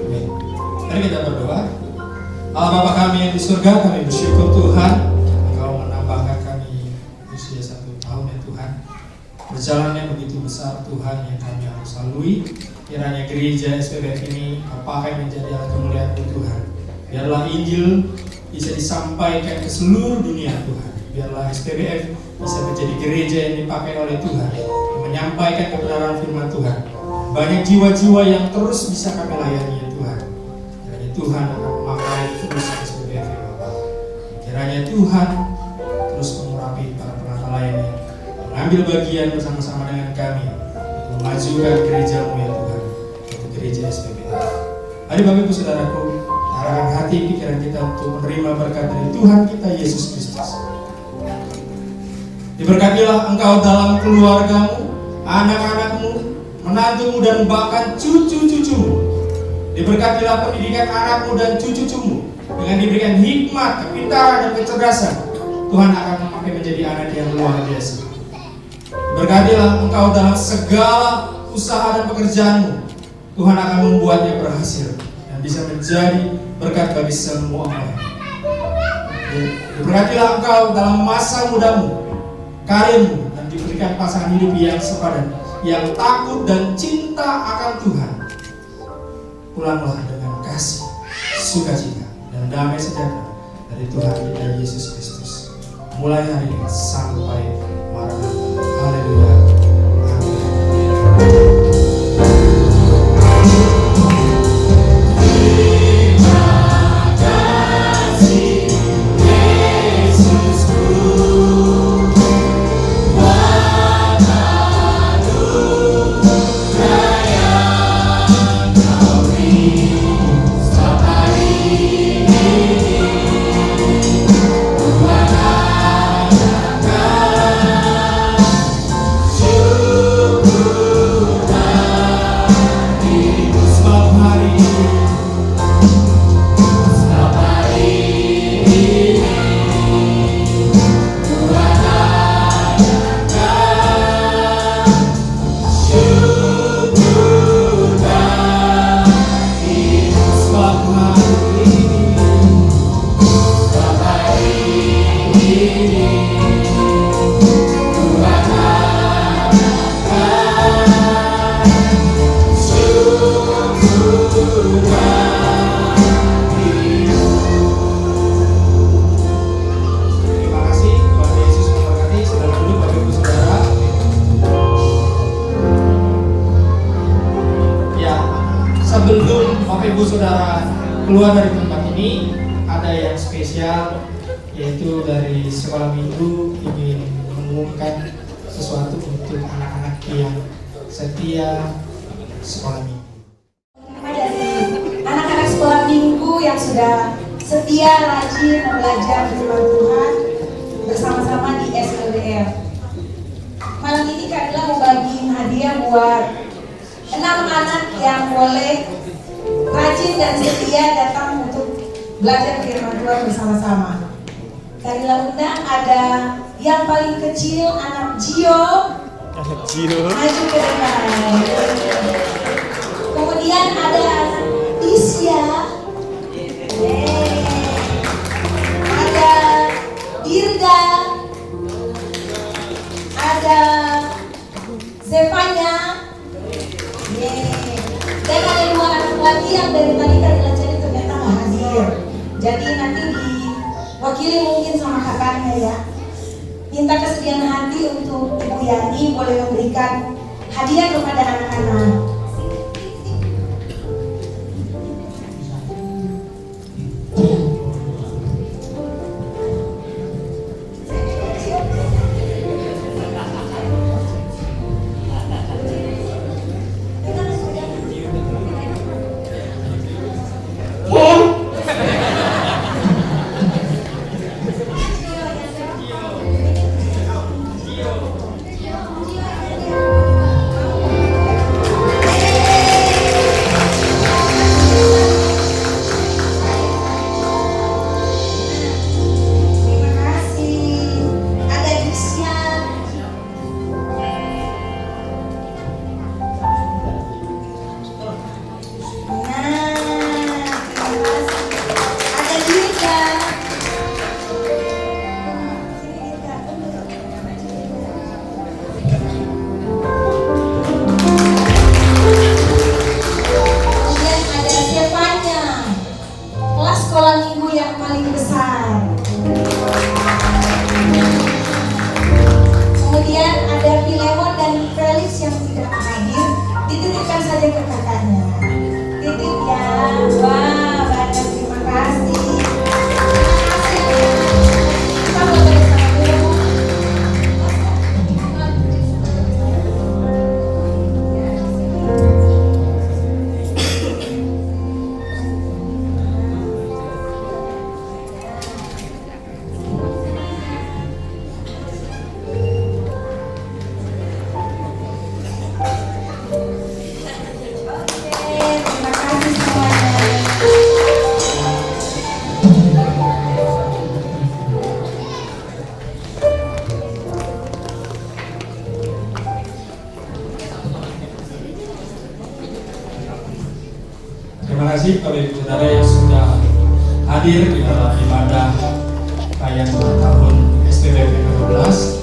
Amin. Mari kita berdoa. Allah Bapa kami yang di surga, kami bersyukur Tuhan Engkau menambahkan kami usia 1 tahun ya Tuhan. Perjalanan yang begitu besar Tuhan yang kami harus lalui. Kiranya gereja SPBF ini Kau pakai menjadi alat kemuliaan Tuhan. Biarlah Injil bisa disampaikan ke seluruh dunia Tuhan. Biarlah SPBF bisa menjadi gereja yang dipakai oleh Tuhan, yang menyampaikan kebenaran firman Tuhan. Banyak jiwa-jiwa yang terus bisa kami layani ya Tuhan. Kiranya Tuhan akan memakai terus SPBF ya Bapak. Kiranya Tuhan terus mengurapi para penata lainnya, mengambil bagian bersama-sama dengan kami untuk memajukan gereja-Mu ya Tuhan, untuk gereja SPBF. Mari Bapak Ibu Saudaraku, arahkan hati pikiran kita untuk menerima berkat dari Tuhan kita Yesus Kristus. Diberkatilah engkau dalam keluargamu, anak-anakmu, menantumu dan bahkan cucu-cucumu. Diberkatilah pendidikan anakmu dan cucu-cucumu dengan diberikan hikmat, kepintaran dan kecerdasan. Tuhan akan memakai menjadi anak yang luar biasa. Diberkatilah engkau dalam segala usaha dan pekerjaanmu. Tuhan akan membuatnya berhasil dan bisa menjadi berkat bagi semua orang. Diberkatilah engkau dalam masa mudamu, karirmu, dan diberikan pasangan hidup yang sepadan, yang takut dan cinta akan Tuhan. Pulanglah dengan kasih, sukacita, dan damai sejahtera dari Tuhan kita Yesus Kristus. Mulai hari ini sampai Maranatha. Haleluya. Amin. Terima kasih, Tuhan Yesus memberkati. Saudara duduk, Bapak Ibu Saudara. Ya, sebelum Bapak Ibu Saudara keluar dari tempat ini, ada yang spesial, yaitu dari sekolah minggu ingin mengumumkan sesuatu untuk anak-anak yang setia sekolah minggu. Dari anak-anak sekolah minggu yang sudah setia rajin belajar firman Tuhan bersama-sama di SLDR. Malam ini Kadila mau bagi hadiah buat 6 anak yang boleh rajin dan setia datang untuk belajar firman Tuhan bersama-sama. Kadila undang ada yang paling kecil anak Gio. Maju ke depan. Kemudian ada anak Isya. Ada Dirga. Ada Zevanya. Dan ada 2 anak lagi yang dari tadi Kadila cari ternyata nggak hadir. Jadi nanti diwakili mungkin sama kakaknya ya. Minta kesediaan hati untuk Ibu Yani boleh memberikan hadiah kepada anak-anak. Terima kasih Bapak Ibu Saudara yang sudah hadir di dalam ibadah perayaan ulang tahun SPBP 12.